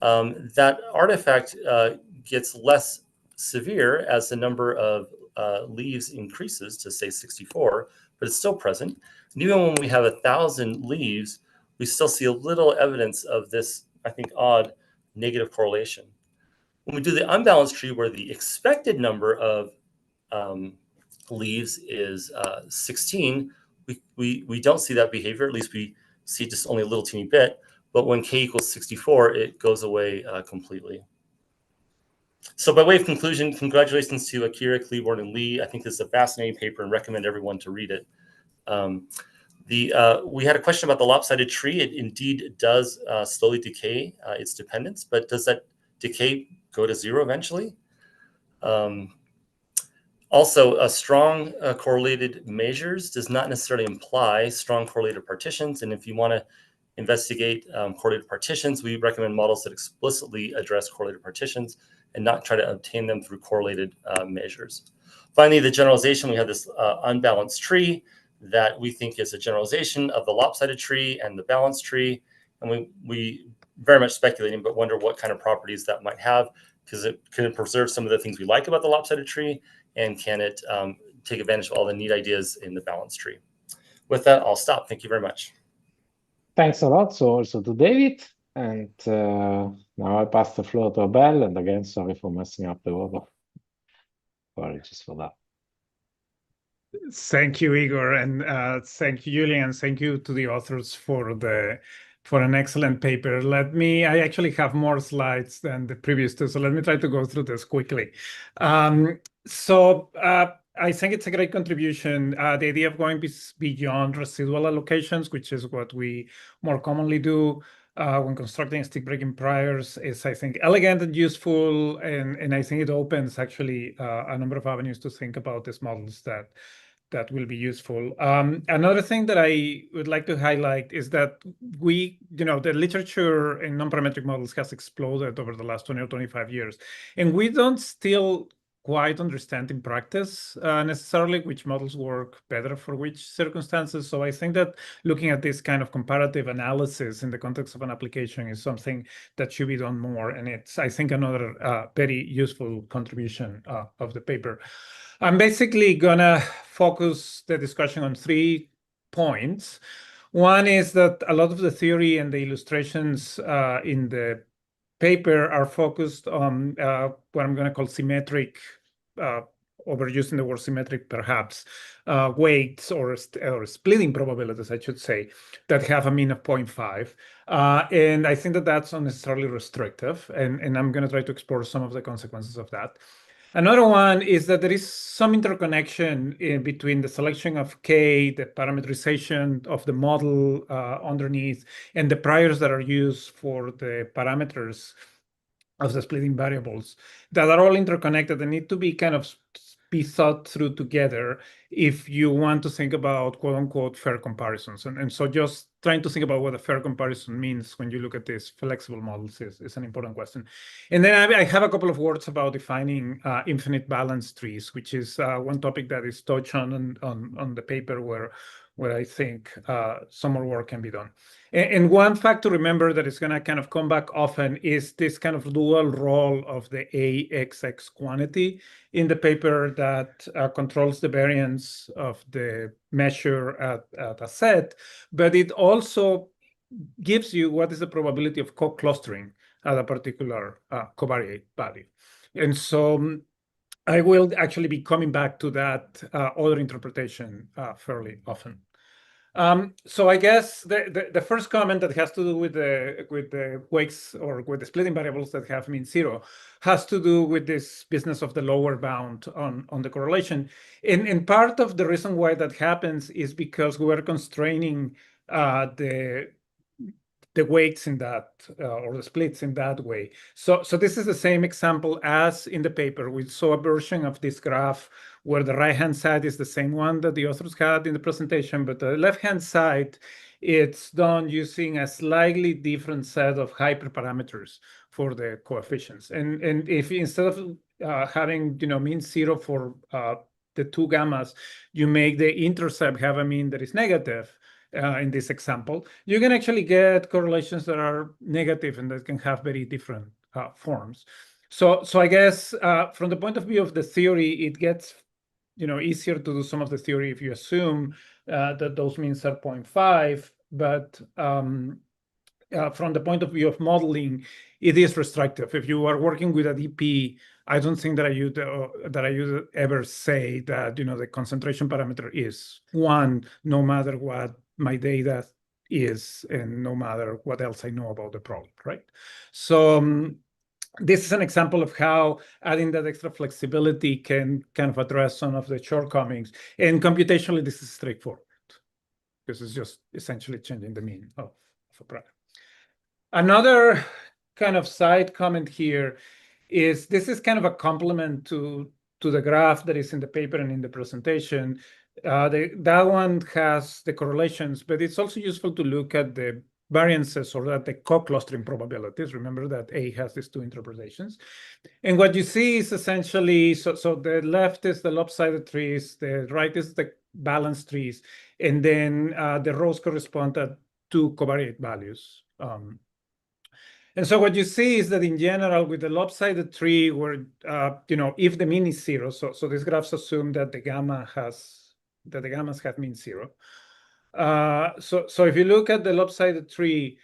That artifact gets less severe as the number of leaves increases to, say, 64, but it's still present. And even when we have 1,000 leaves, we still see a little evidence of this, I think, odd negative correlation. When we do the unbalanced tree, where the expected number of leaves is 16, we don't see that behavior. At least we see just only a little teeny bit. But when k equals 64, it goes away completely. So by way of conclusion, congratulations to Akira, Cliburn, and Lee. I think this is a fascinating paper and recommend everyone to read it. We had a question about the lopsided tree. It indeed does slowly decay its dependence, but does that decay go to 0 eventually? Also, a strong correlated measures does not necessarily imply strong correlated partitions. And if you want to investigate correlated partitions, we recommend models that explicitly address correlated partitions and not try to obtain them through correlated measures. Finally, the generalization, we have this unbalanced tree that we think is a generalization of the lopsided tree and the balanced tree. And we very much speculating, but wonder what kind of properties that might have, because it can preserve some of the things we like about the lopsided tree, and can it take advantage of all the neat ideas in the balanced tree. With that, I'll stop. Thank you very much. Thanks a lot. So also to David. And now I pass the floor to Abel. And again, sorry for messing up the order. Apologies for that. Thank you, Igor, and thank you, Julian. Thank you to the authors for an excellent paper. I actually have more slides than the previous two, so let me try to go through this quickly. I think it's a great contribution. The idea of going beyond residual allocations, which is what we more commonly do when constructing stick breaking priors, is, I think, elegant and useful, and I think it opens actually a number of avenues to think about these models that will be useful. Another thing that I would like to highlight is that the literature in non-parametric models has exploded over the last 20 or 25 years, and we don't still quite understand in practice necessarily which models work better for which circumstances. So I think that looking at this kind of comparative analysis in the context of an application is something that should be done more, and it's, I think, another very useful contribution of the paper. I'm basically gonna focus the discussion on 3 points. One is that a lot of the theory and the illustrations in the paper are focused on what I'm gonna call symmetric, overusing the word symmetric perhaps, weights or splitting probabilities, I should say, that have a mean of 0.5. And I think that that's unnecessarily restrictive, and I'm gonna try to explore some of the consequences of that. Another one is that there is some interconnection between the selection of K, the parameterization of the model underneath, and the priors that are used for the parameters of the splitting variables that are all interconnected and need to be kind of be thought through together if you want to think about quote unquote fair comparisons. And so just trying to think about what a fair comparison means when you look at these flexible models is an important question. And then I have a couple of words about defining infinite balance trees, which is one topic that is touched on the paper where I think some more work can be done. And one fact to remember that is going to kind of come back often is this kind of dual role of the AXX quantity in the paper that controls the variance of the measure at a set, but it also gives you what is the probability of co-clustering at a particular covariate value. And so I will actually be coming back to that other interpretation fairly often. So I guess the first comment that has to do with the weights or with the splitting variables that have mean 0 has to do with this business of the lower bound on the correlation. And part of the reason why that happens is because we are constraining the weights in that or the splits in that way. So this is the same example as in the paper. We saw a version of this graph where the right-hand side is the same one that the authors had in the presentation, but the left-hand side, it's done using a slightly different set of hyperparameters for the coefficients. And if instead of having mean 0 for the 2 gammas, you make the intercept have a mean that is negative, in this example, you can actually get correlations that are negative and that can have very different forms. So I guess from the point of view of the theory, it gets easier to do some of the theory if you assume that those means are 0.5, but from the point of view of modeling, it is restrictive. If you are working with a DP, I don't think that I would ever say that the concentration parameter is 1, no matter what my data is and no matter what else I know about the problem, right? So this is an example of how adding that extra flexibility can kind of address some of the shortcomings. And computationally, this is straightforward because it's just essentially changing the mean of a product. Another kind of side comment here is this is kind of a complement to to the graph that is in the paper and in the presentation. That one has the correlations, but it's also useful to look at the variances or at the co-clustering probabilities. Remember that A has these two interpretations. And what you see is essentially, so the left is the lopsided trees, the right is the balanced trees, and then the rows correspond to two covariate values. And so what you see is that in general, with the lopsided tree, where if the mean is 0, so these graphs assume that the gammas have mean 0. So if you look at the lopsided tree,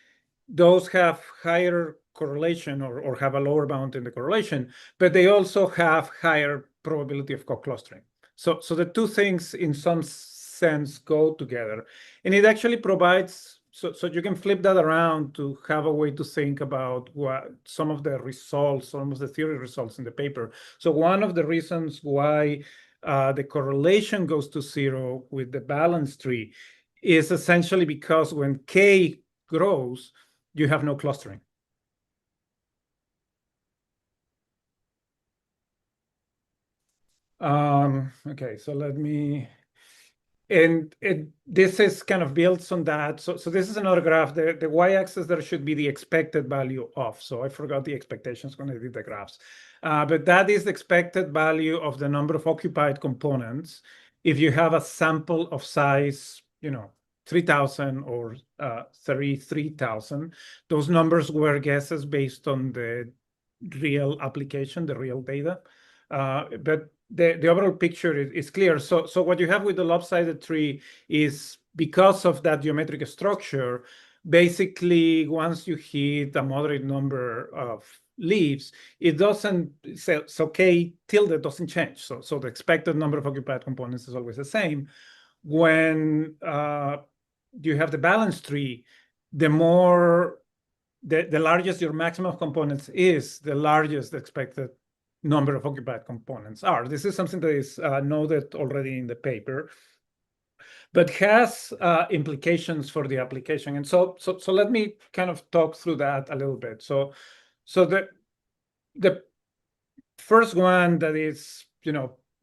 those have higher correlation or have a lower bound in the correlation, but they also have higher probability of co-clustering. So the two things in some sense go together, and it actually provides. So you can flip that around to have a way to think about what some of the results, some of the theory results in the paper. So one of the reasons why the correlation goes to 0 with the balanced tree is essentially because when K grows, you have no clustering. Okay, so let me. And this is kind of built on that. So this is another graph. The y-axis there should be the expected value of. So I forgot the expectations when I did the graphs. But that is the expected value of the number of occupied components if you have a sample of size, 3,000 or 33,000. Those numbers were guesses based on the real application, the real data. But the overall picture is clear. So what you have with the lopsided tree is, because of that geometric structure, basically once you hit a moderate number of leaves, it doesn't, so K tilde doesn't change. So the expected number of occupied components is always the same. When you have the balanced tree, the largest your maximum of components is, the largest the expected number of occupied components are. This is something that is noted already in the paper, but has implications for the application. And so let me kind of talk through that a little bit. So the first one that is,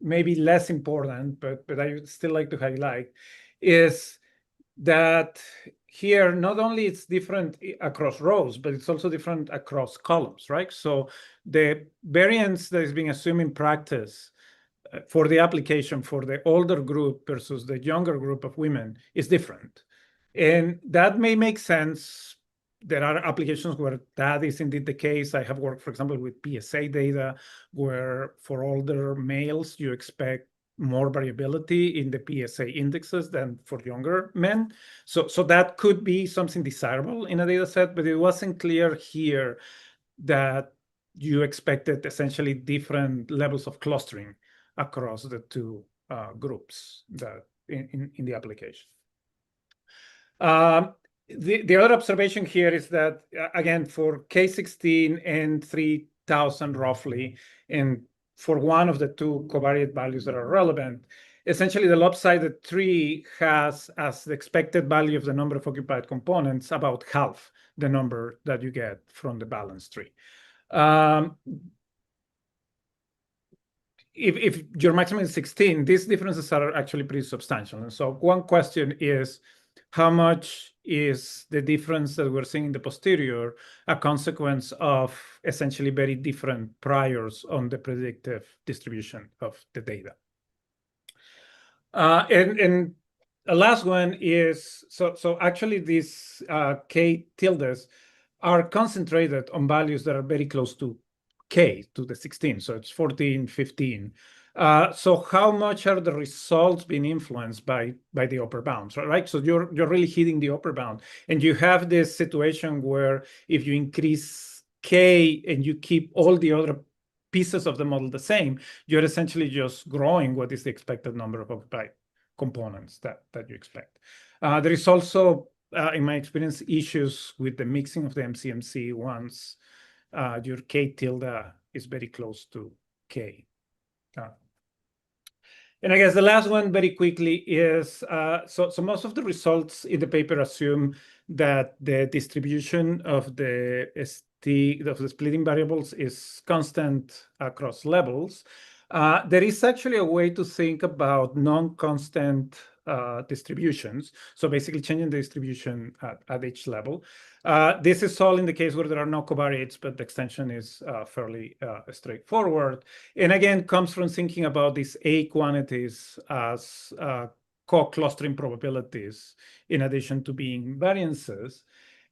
maybe less important, but I would still like to highlight, is that here, not only it's different across rows, but it's also different across columns, right? So the variance that is being assumed in practice for the application for the older group versus the younger group of women is different. And that may make sense. There are applications where that is indeed the case. I have worked, for example, with PSA data, where for older males, you expect more variability in the PSA indexes than for younger men. So that could be something desirable in a data set, but it wasn't clear here that you expected essentially different levels of clustering across the two groups that in the application. The other observation here is that, again, for K16 and 3,000 roughly, and for one of the two covariate values that are relevant, essentially the lopsided tree has as the expected value of the number of occupied components about half the number that you get from the balanced tree. If your maximum is 16, these differences are actually pretty substantial. And so one question is, how much is the difference that we're seeing in the posterior a consequence of essentially very different priors on the predictive distribution of the data? And the last one is, so actually these K tildes are concentrated on values that are very close to K, to the 16, so it's 14, 15. So how much are the results being influenced by the upper bounds, right? So you're really hitting the upper bound, and you have this situation where if you increase K and you keep all the other pieces of the model the same, you're essentially just growing what is the expected number of occupied components that you expect. There is also, in my experience, issues with the mixing of the MCMC once your K tilde is very close to K. And I guess the last one very quickly is, so most of the results in the paper assume that the distribution of the splitting variables is constant across levels. There is actually a way to think about non-constant distributions. So basically changing the distribution at each level. This is all in the case where there are no covariates, but the extension is fairly straightforward. And again, comes from thinking about these A quantities as co-clustering probabilities in addition to being variances.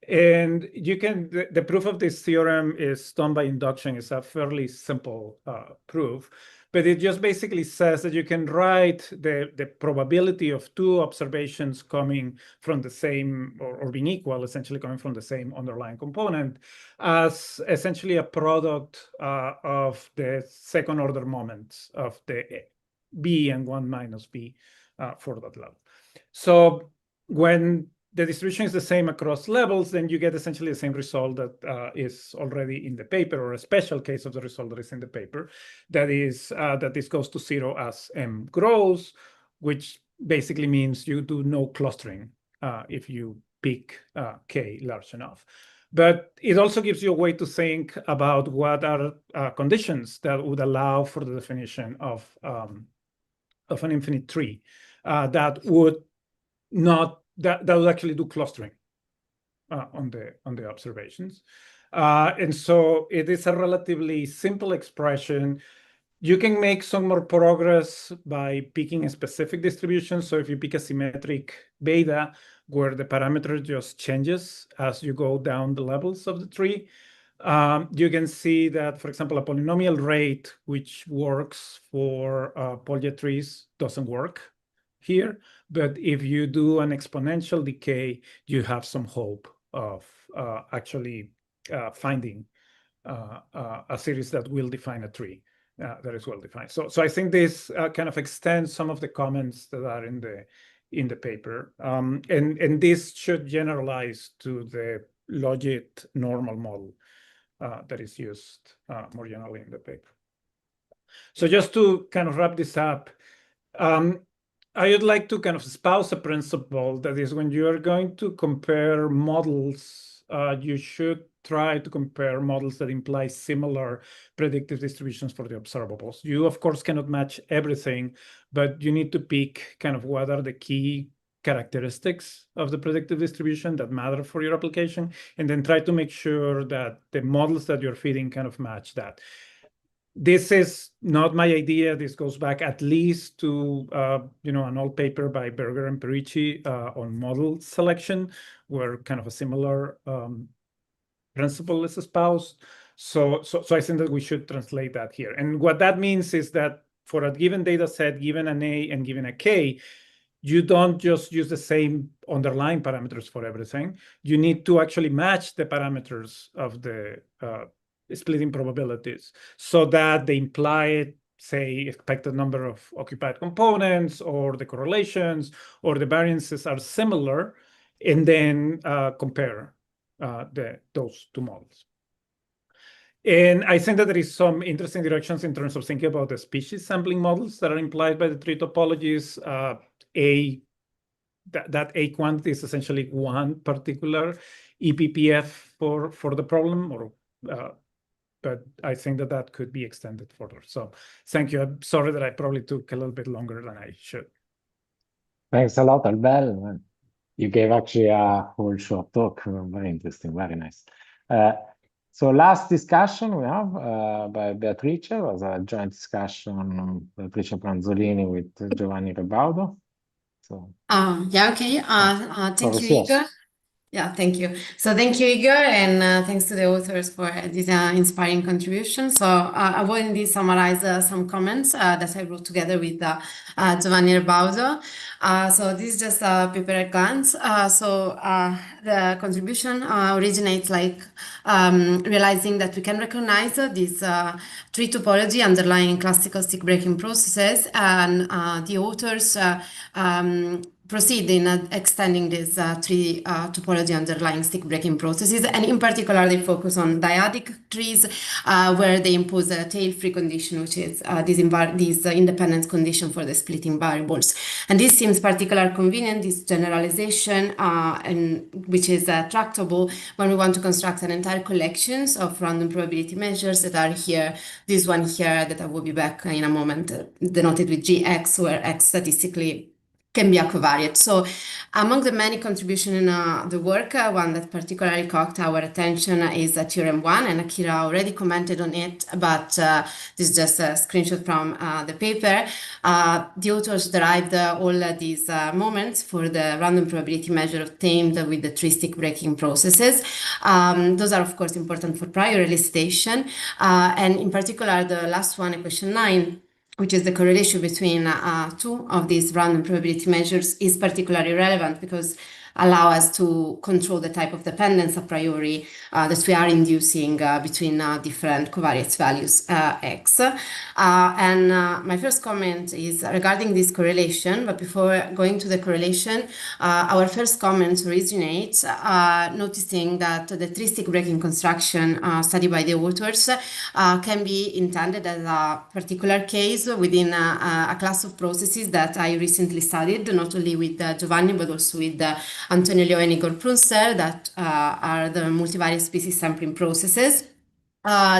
And you can, the proof of this theorem is done by induction. It's a fairly simple proof, but it just basically says that you can write the probability of two observations coming from the same, or being equal, essentially coming from the same underlying component, as essentially a product of the second order moments of the B and 1 minus B for that level. So when the distribution is the same across levels, then you get essentially the same result that is already in the paper, or a special case of the result that is in the paper. That is that this goes to 0 as M grows, which basically means you do no clustering if you pick K large enough. But it also gives you a way to think about what are conditions that would allow for the definition of an infinite tree that would not that would actually do clustering on the observations. And so it is a relatively simple expression. You can make some more progress by picking a specific distribution. So if you pick a symmetric beta where the parameter just changes as you go down the levels of the tree, you can see that, for example, a polynomial rate, which works for Polya trees, doesn't work here. But if you do an exponential decay, you have some hope of actually finding a series that will define a tree that is well defined. So I think this kind of extends some of the comments that are in the paper, and this should generalize to the logit normal model that is used more generally in the paper. So just to kind of wrap this up, I would like to kind of espouse a principle that is, when you are going to compare models, you should try to compare models that imply similar predictive distributions for the observables. You, of course, cannot match everything, but you need to pick kind of what are the key characteristics of the predictive distribution that matter for your application, and then try to make sure that the models that you're feeding kind of match that. This is not my idea. This goes back at least to an old paper by Berger and Perici on model selection, where kind of a similar principle is espoused. So I think that we should translate that here. And what that means is that for a given data set, given an A and given a K, you don't just use the same underlying parameters for everything. You need to actually match the parameters of the splitting probabilities so that the implied, say, expected number of occupied components or the correlations or the variances are similar, and then compare those two models. And I think that there is some interesting directions in terms of thinking about the species sampling models that are implied by the tree topologies. That A quantity is essentially one particular ePPF for the problem, or but I think that could be extended further. So thank you. I'm sorry that I probably took a little bit longer than I should. Thanks a lot, Abel. You gave actually a whole short talk. Very interesting, very nice. So last discussion we have by Beatrice was a joint discussion, Beatrice Franzolini with Giovanni Rebaudo. So yeah, okay. Thank you, Igor. Yeah, thank you. So thank you, Igor, and thanks to the authors for this inspiring contribution. So I will indeed summarize some comments that I wrote together with Giovanni Rebaudo. So this is just a paper at glance. So the contribution originates like realizing that we can recognize this tree topology underlying classical stick breaking processes, and the authors proceed in extending these tree topology underlying stick breaking processes, and in particular they focus on dyadic trees where they impose a tail-free condition, which is this independence condition for the splitting variables. And this seems particularly convenient, this generalization, and which is tractable when we want to construct an entire collections of random probability measures that are here. This one here that I will be back in a moment, denoted with GX, where X statistically can be a covariate. So among the many contributions in the work, one that particularly caught our attention is Theorem 1, and Akira already commented on it, but this is just a screenshot from the paper. The authors derived all these moments for the random probability measure obtained with the tree stick breaking processes. Those are, of course, important for prior elicitation, and in particular, the last one, equation 9, which is the correlation between two of these random probability measures, is particularly relevant because allow us to control the type of dependence a priori that we are inducing between different covariates values X. And my first comment is regarding this correlation, but before going to the correlation, our first comment originates noticing that the tree stick breaking construction studied by the authors can be intended as a particular case within a class of processes that I recently studied, not only with Giovanni, but also with Antonio Leo and Igor Prunser, that are the multivariate species sampling processes.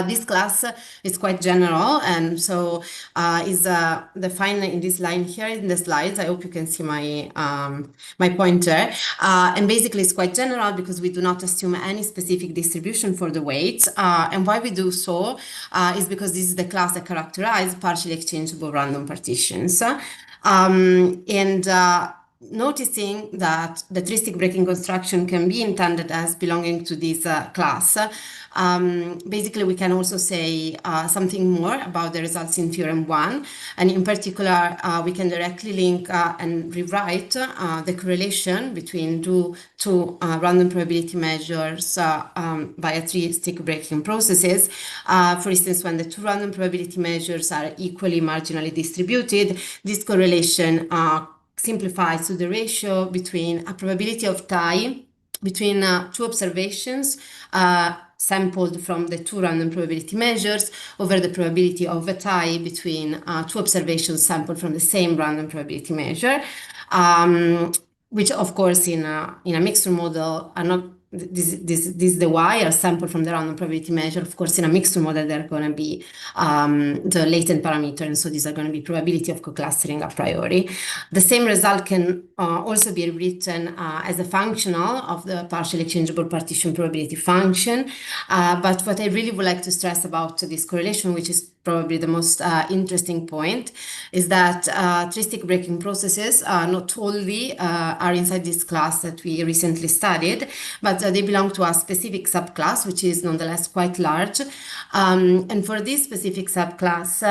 This class is quite general, and so is defined in this line here in the slides. I hope you can see my my pointer. And basically, it's quite general because we do not assume any specific distribution for the weights. And why we do so is because this is the class that characterizes partially exchangeable random partitions. Noticing that the tree stick breaking construction can be intended as belonging to this class, basically we can also say something more about the results in Theorem 1, and in particular we can directly link and rewrite the correlation between two random probability measures via tree stick breaking processes. For instance, when the two random probability measures are equally marginally distributed, this correlation simplifies to the ratio between a probability of tie between two observations sampled from the two random probability measures over the probability of a tie between two observations sampled from the same random probability measure, which of course in a mixture model are not. This the y are sampled from the random probability measure. Of course, in a mixed model, they're going to be the latent parameter, and so these are going to be probability of co-clustering a priori. The same result can also be written as a functional of the partially exchangeable partition probability function. But what I really would like to stress about this correlation, which is probably the most interesting point, is that tree stick breaking processes not only are inside this class that we recently studied, but they belong to a specific subclass, which is nonetheless quite large. And for this specific subclass,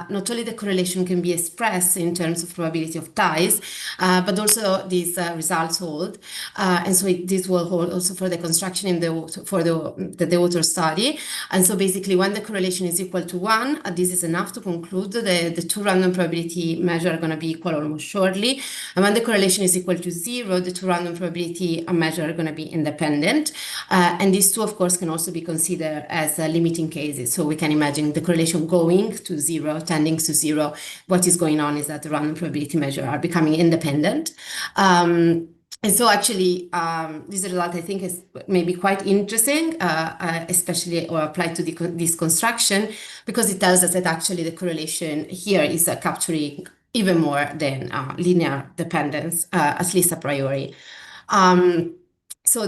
not only the correlation can be expressed in terms of probability of ties, but also these results hold. And so this will hold also for the construction in the author study. And so basically, when the correlation is equal to 1, this is enough to conclude the two random probability measures are going to be equal almost surely. And when the correlation is equal to 0, the two random probability measures are going to be independent. And these two, of course, can also be considered as limiting cases. So we can imagine the correlation going to 0, tending to 0. What is going on is that the random probability measures are becoming independent. And so actually, this result, I think, is maybe quite interesting, especially or applied to this construction, because it tells us that actually the correlation here is capturing even more than linear dependence, at least a priori. So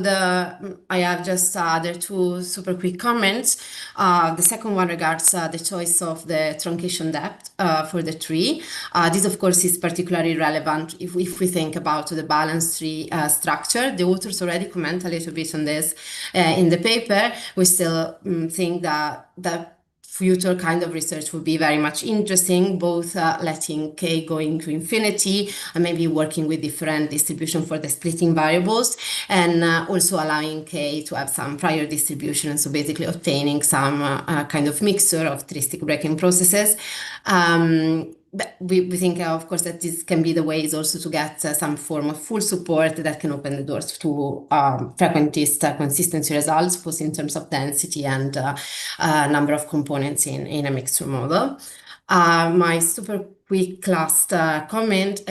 I have just other two super quick comments. The second one regards the choice of the truncation depth for the tree. This, of course, is particularly relevant if we think about the balanced tree structure. The authors already comment a little bit on this in the paper. We still think that future kind of research would be very much interesting, both letting K going to infinity and maybe working with different distribution for the splitting variables, and also allowing K to have some prior distribution, and so basically obtaining some kind of mixture of tree stick breaking processes. but we think, of course, that this can be the ways also to get some form of full support that can open the doors to frequentist consistency results, both in terms of density and number of components in a mixture model. My super quick last comment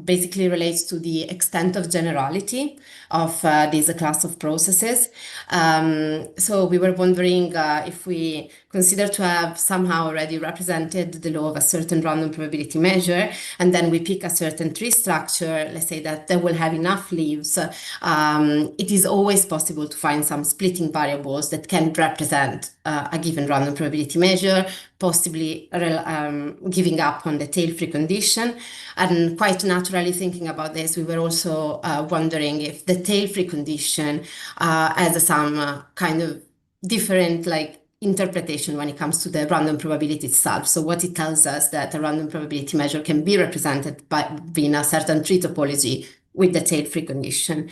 basically relates to the extent of generality of this class of processes. So we were wondering if we consider to have somehow already represented the law of a certain random probability measure, and then we pick a certain tree structure, let's say that will have enough leaves, it is always possible to find some splitting variables that can represent a given random probability measure, possibly giving up on the tail-free condition. And quite naturally thinking about this, we were also wondering if the tail-free condition has some kind of different interpretation when it comes to the random probability itself. So what it tells us that a random probability measure can be represented by being a certain tree topology with the tail-free condition.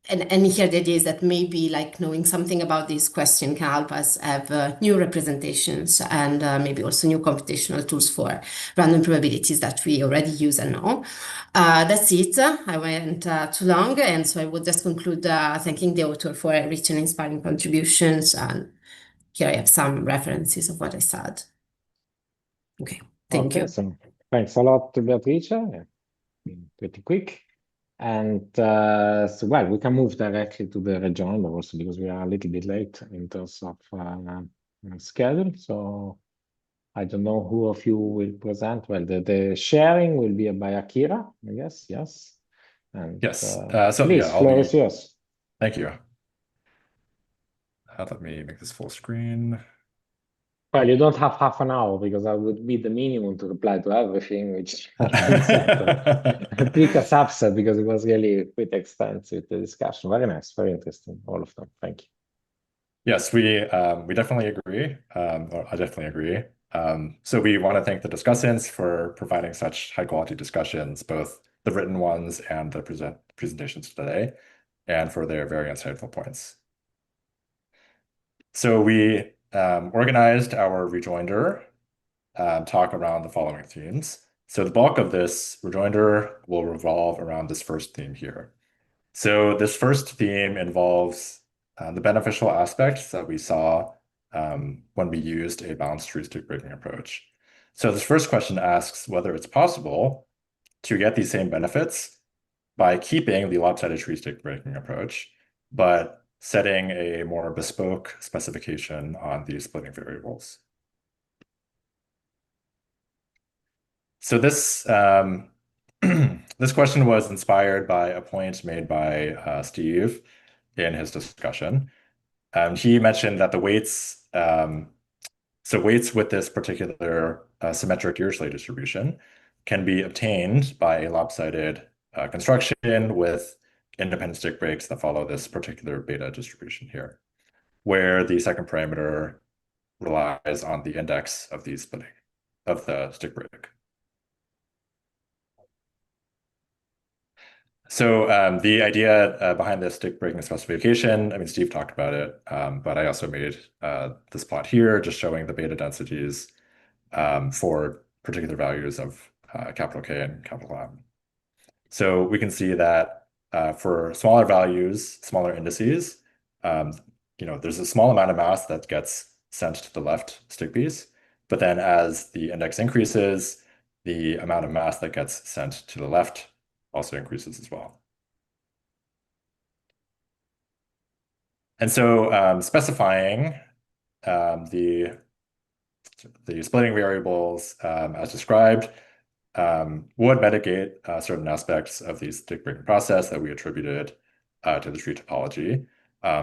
And here the idea is that maybe knowing something about this question can help us have new representations and maybe also new computational tools for random probabilities that we already use and know. That's it. I went too long, and so I will just conclude thanking the author for rich and inspiring contributions. And here I have some references of what I said. Okay, thank you. So thanks a lot to Beatrice. Yeah, been pretty quick. And so, well, we can move directly to the rejoinder also because we are a little bit late in terms of schedule. So I don't know who of you will present. Well, the sharing will be by Akira, I guess. Yes. And Yes. so please, floor is yours. Thank you. Let me make this full screen. Well, you don't have half an hour because that would be the minimum to reply to everything, which has been pick a subset because it was really quite extensive, the discussion. Very nice, very interesting, all of them. Thank you. Yes, we definitely agree. I definitely agree. So we want to thank the discussants for providing such high quality discussions, both the written ones and the presentations today, and for their very insightful points. So we organized our rejoinder talk around the following themes. So the bulk of this rejoinder will revolve around this first theme here. So this first theme involves the beneficial aspects that we saw when we used a balanced tree-stick breaking approach. So this first question asks whether it's possible to get these same benefits by keeping the lopsided tree-stick breaking approach, but setting a more bespoke specification on the splitting variables. So this this question was inspired by a point made by Steve in his discussion. He mentioned that the weights, so weights with this particular symmetric Dirichlet distribution can be obtained by a lopsided construction with independent stick breaks that follow this particular beta distribution here, where the second parameter relies on the index of the splitting of the stick break. So the idea behind this stick breaking specification, I mean, Steve talked about it, but I also made this plot here just showing the beta densities for particular values of capital K and capital M. So we can see that for smaller values, smaller indices, there's a small amount of mass that gets sent to the left stick piece, but then as the index increases, the amount of mass that gets sent to the left also increases as well. And so specifying the splitting variables as described would mitigate certain aspects of the stick breaking process that we attributed to the tree topology.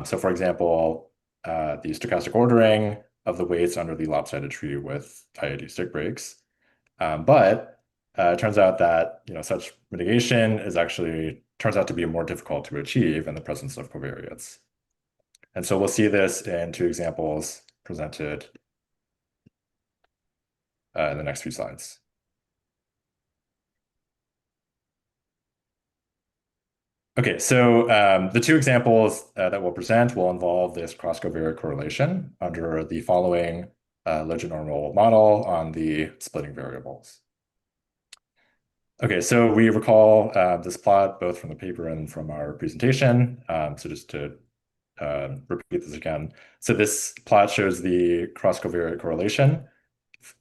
So for example, the stochastic ordering of the weights under the lopsided tree with IID stick breaks. But it turns out that such mitigation turns out to be more difficult to achieve in the presence of covariates. And so we'll see this in two examples presented in the next few slides. Okay, so the two examples that we'll present will involve this cross-covariate correlation under the following logit normal model on the splitting variables. Okay, so we recall this plot both from the paper and from our presentation. So just to repeat this again. So this plot shows the cross-covariate correlation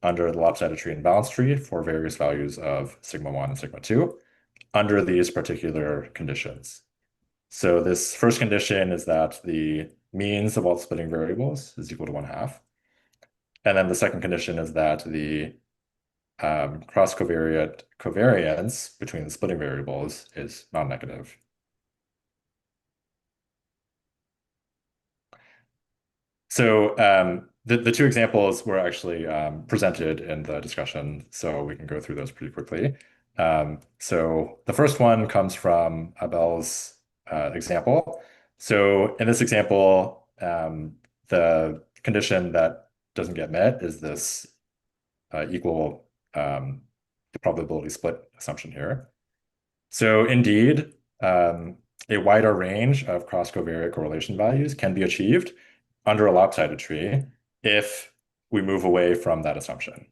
under the lopsided tree and balanced tree for various values of sigma 1 and sigma 2 under these particular conditions. So this first condition is that the means of all the splitting variables is equal to 1/2. And then the second condition is that the cross-covariate covariance between the splitting variables is non-negative. So the two examples were actually presented in the discussion, so we can go through those pretty quickly. So the first one comes from Abel's example. So in this example, the condition that doesn't get met is this equal probability split assumption here. So indeed, a wider range of cross-covariate correlation values can be achieved under a lopsided tree if we move away from that assumption.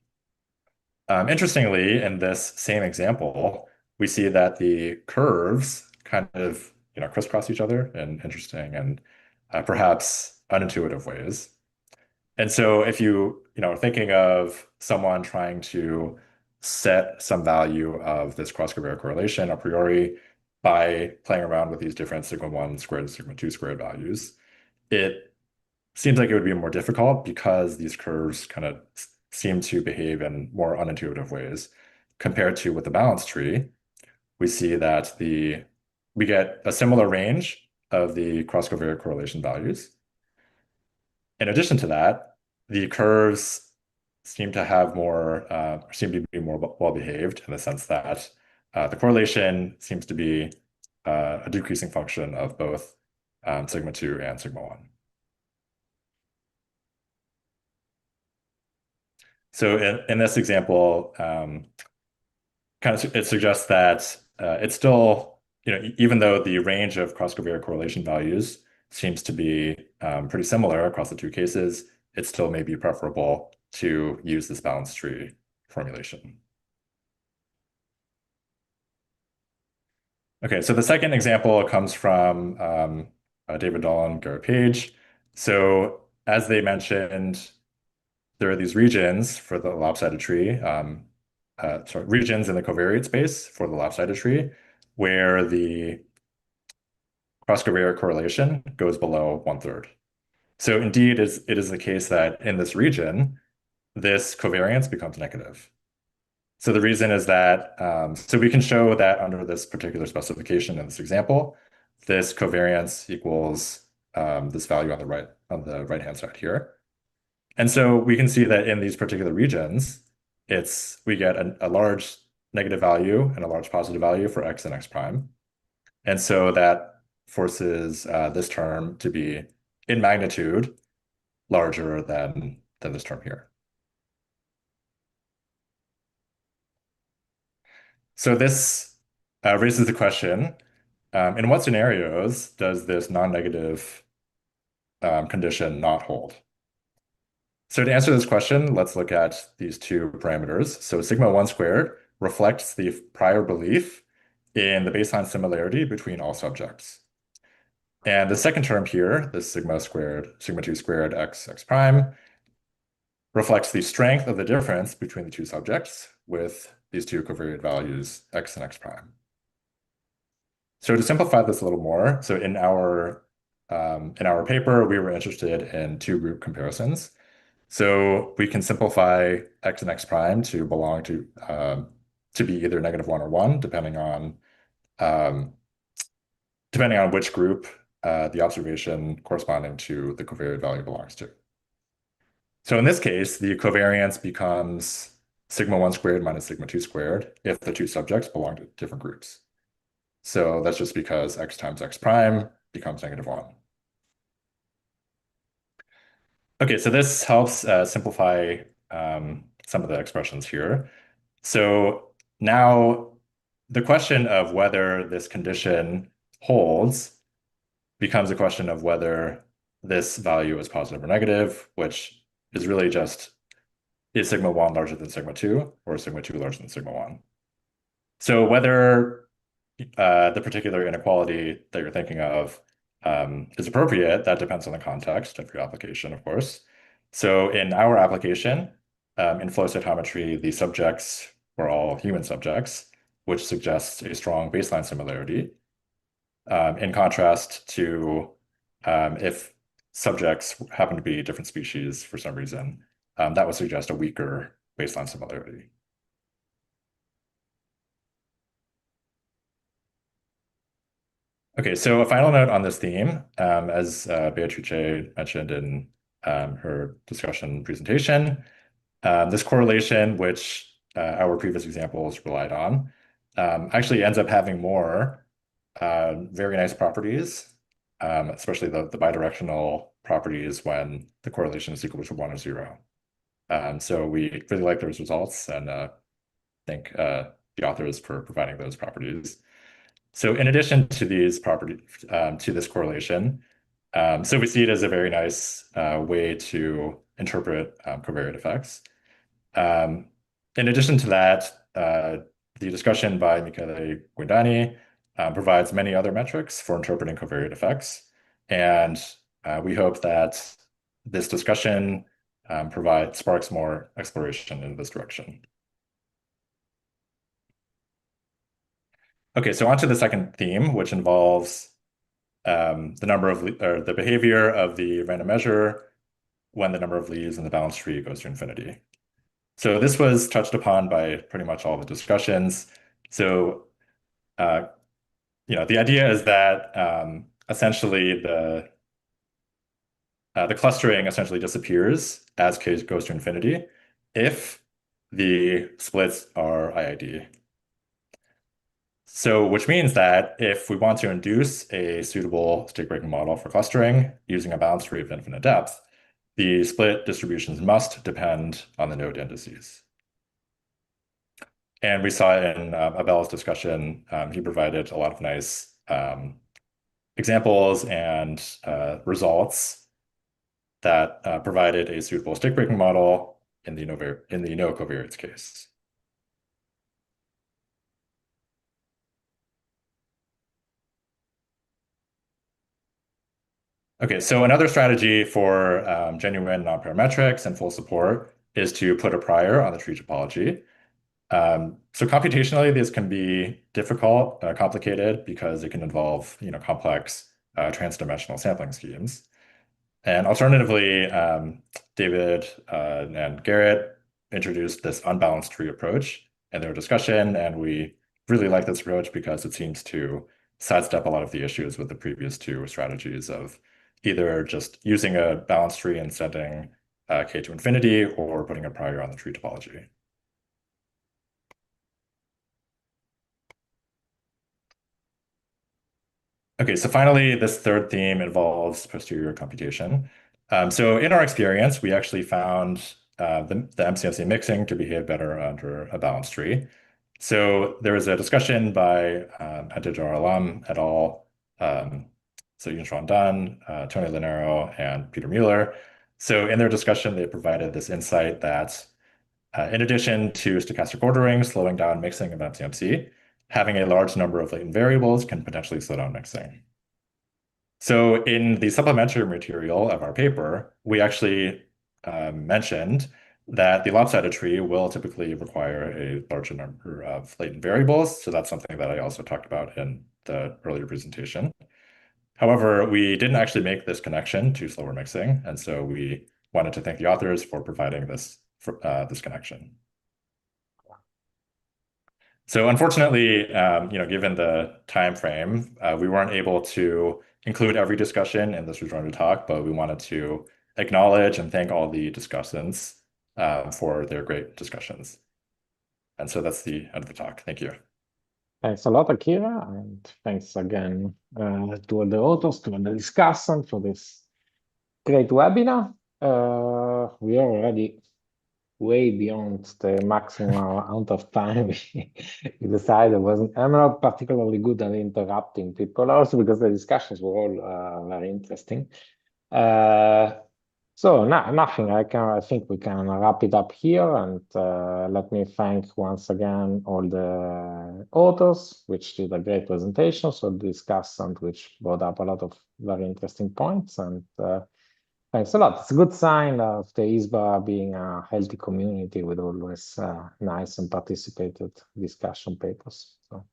Interestingly, in this same example, we see that the curves kind of crisscross each other in interesting and perhaps unintuitive ways. And so if you are thinking of someone trying to set some value of this cross-covariate correlation a priori by playing around with these different sigma 1 squared and sigma 2 squared values, it seems like it would be more difficult because these curves kind of seem to behave in more unintuitive ways. Compared to with the balanced tree, we see that we get a similar range of the cross-covariate correlation values. In addition to that, the curves seem to have seem to be more well-behaved in the sense that the correlation seems to be a decreasing function of both sigma 2 and sigma 1. So in this example, it suggests that it's still, even though the range of cross-covariate correlation values seems to be pretty similar across the two cases, it still may be preferable to use this balanced tree formulation. Okay, so the second example comes from David Dahl and Garrett Page. So as they mentioned, there are these regions for the lopsided tree, regions in the covariate space for the lopsided tree, where the cross-covariate correlation goes below 1/3. So indeed, it is the case that in this region, this covariance becomes negative. So the reason is that, so we can show that under this particular specification in this example, this covariance equals this value on the right-hand side here. And so we can see that in these particular regions, we get a large negative value and a large positive value for x and x prime. And so that forces this term to be in magnitude larger than this term here. So this raises the question, in what scenarios does this non-negative condition not hold? So to answer this question, let's look at these two parameters. So sigma 1 squared reflects the prior belief in the baseline similarity between all subjects. And the second term here, this sigma 2 squared x prime, reflects the strength of the difference between the two subjects with these two covariate values, x and x prime. So to simplify this a little more, so in our paper, we were interested in two group comparisons. So we can simplify x and x prime to belong to be either -1 or 1, depending on which group the observation corresponding to the covariate value belongs to. So in this case, the covariance becomes sigma 1 squared minus sigma 2 squared if the two subjects belong to different groups. So that's just because x times x prime becomes -1. Okay, so this helps simplify some of the expressions here. So now the question of whether this condition holds becomes a question of whether this value is positive or negative, which is really just is sigma 1 larger than sigma 2 or sigma 2 larger than sigma 1. So whether the particular inequality that you're thinking of is appropriate, that depends on the context of your application, of course. So in our application, in flow cytometry, the subjects were all human subjects, which suggests a strong baseline similarity. In contrast to if subjects happen to be different species for some reason, that would suggest a weaker baseline similarity. Okay, so a final note on this theme, as Beatrice mentioned in her discussion presentation, this correlation, which our previous examples relied on, actually ends up having more very nice properties, especially the bidirectional properties when the correlation is equal to 1 or 0. So we really like those results and thank the authors for providing those properties. So in addition to these properties, to this correlation, so we see it as a very nice way to interpret covariate effects. In addition to that, the discussion by Michele Giovanni provides many other metrics for interpreting covariate effects. And we hope that this discussion sparks more exploration in this direction. Okay, so on to the second theme, which involves the behavior of the random measure when the number of leaves in the balanced tree goes to infinity. So this was touched upon by pretty much all the discussions. So, the idea is that essentially the clustering essentially disappears as k goes to infinity if the splits are IID. So, which means that if we want to induce a suitable state-breaking model for clustering using a balanced tree of infinite depth, the split distributions must depend on the node indices. And we saw in Abel's discussion, he provided a lot of nice examples and results that provided a suitable state-breaking model in the no covariates case. Okay, so another strategy for genuine non-parametrics and full support is to put a prior on the tree topology. So computationally, this can be difficult, complicated, because it can involve complex trans-dimensional sampling schemes. And alternatively, David and Garrett introduced this unbalanced tree approach in their discussion, and we really like this approach because it seems to sidestep a lot of the issues with the previous two strategies of either just using a balanced tree and setting k to infinity or putting a prior on the tree topology. Okay, so finally, this third theme involves posterior computation. So in our experience, we actually found the MCMC mixing to behave better under a balanced tree. So there was a discussion by Antijar Alam et al., so Yunxuan Dunn, Tony Linero, and Peter Mueller. So in their discussion, they provided this insight that in addition to stochastic ordering, slowing down mixing of MCMC, having a large number of latent variables can potentially slow down mixing. So in the supplementary material of our paper, we actually mentioned that the lopsided tree will typically require a larger number of latent variables. So that's something that I also talked about in the earlier presentation. However, we didn't actually make this connection to slower mixing. And so we wanted to thank the authors for providing this connection. So unfortunately, given the time frame, we weren't able to include every discussion in this Rejoinder talk, but we wanted to acknowledge and thank all the discussants for their great discussions. And so that's the end of the talk. Thank you. Thanks a lot, Akira, and thanks again to all the authors, to all the discussants for this great webinar. We are already way beyond the maximum amount of time we decided. I'm not particularly good at interrupting people also because the discussions were all very interesting. So nothing. I think we can wrap it up here, and let me thank once again all the authors, which did a great presentation. So the discussant, which brought up a lot of very interesting points, and thanks a lot. It's a good sign of the ISBA being a healthy community with always nice and participated discussion papers. So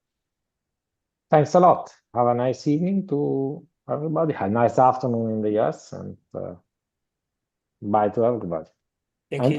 thanks a lot. Have a nice evening to everybody. A nice afternoon in the US, and bye to everybody. Thank you.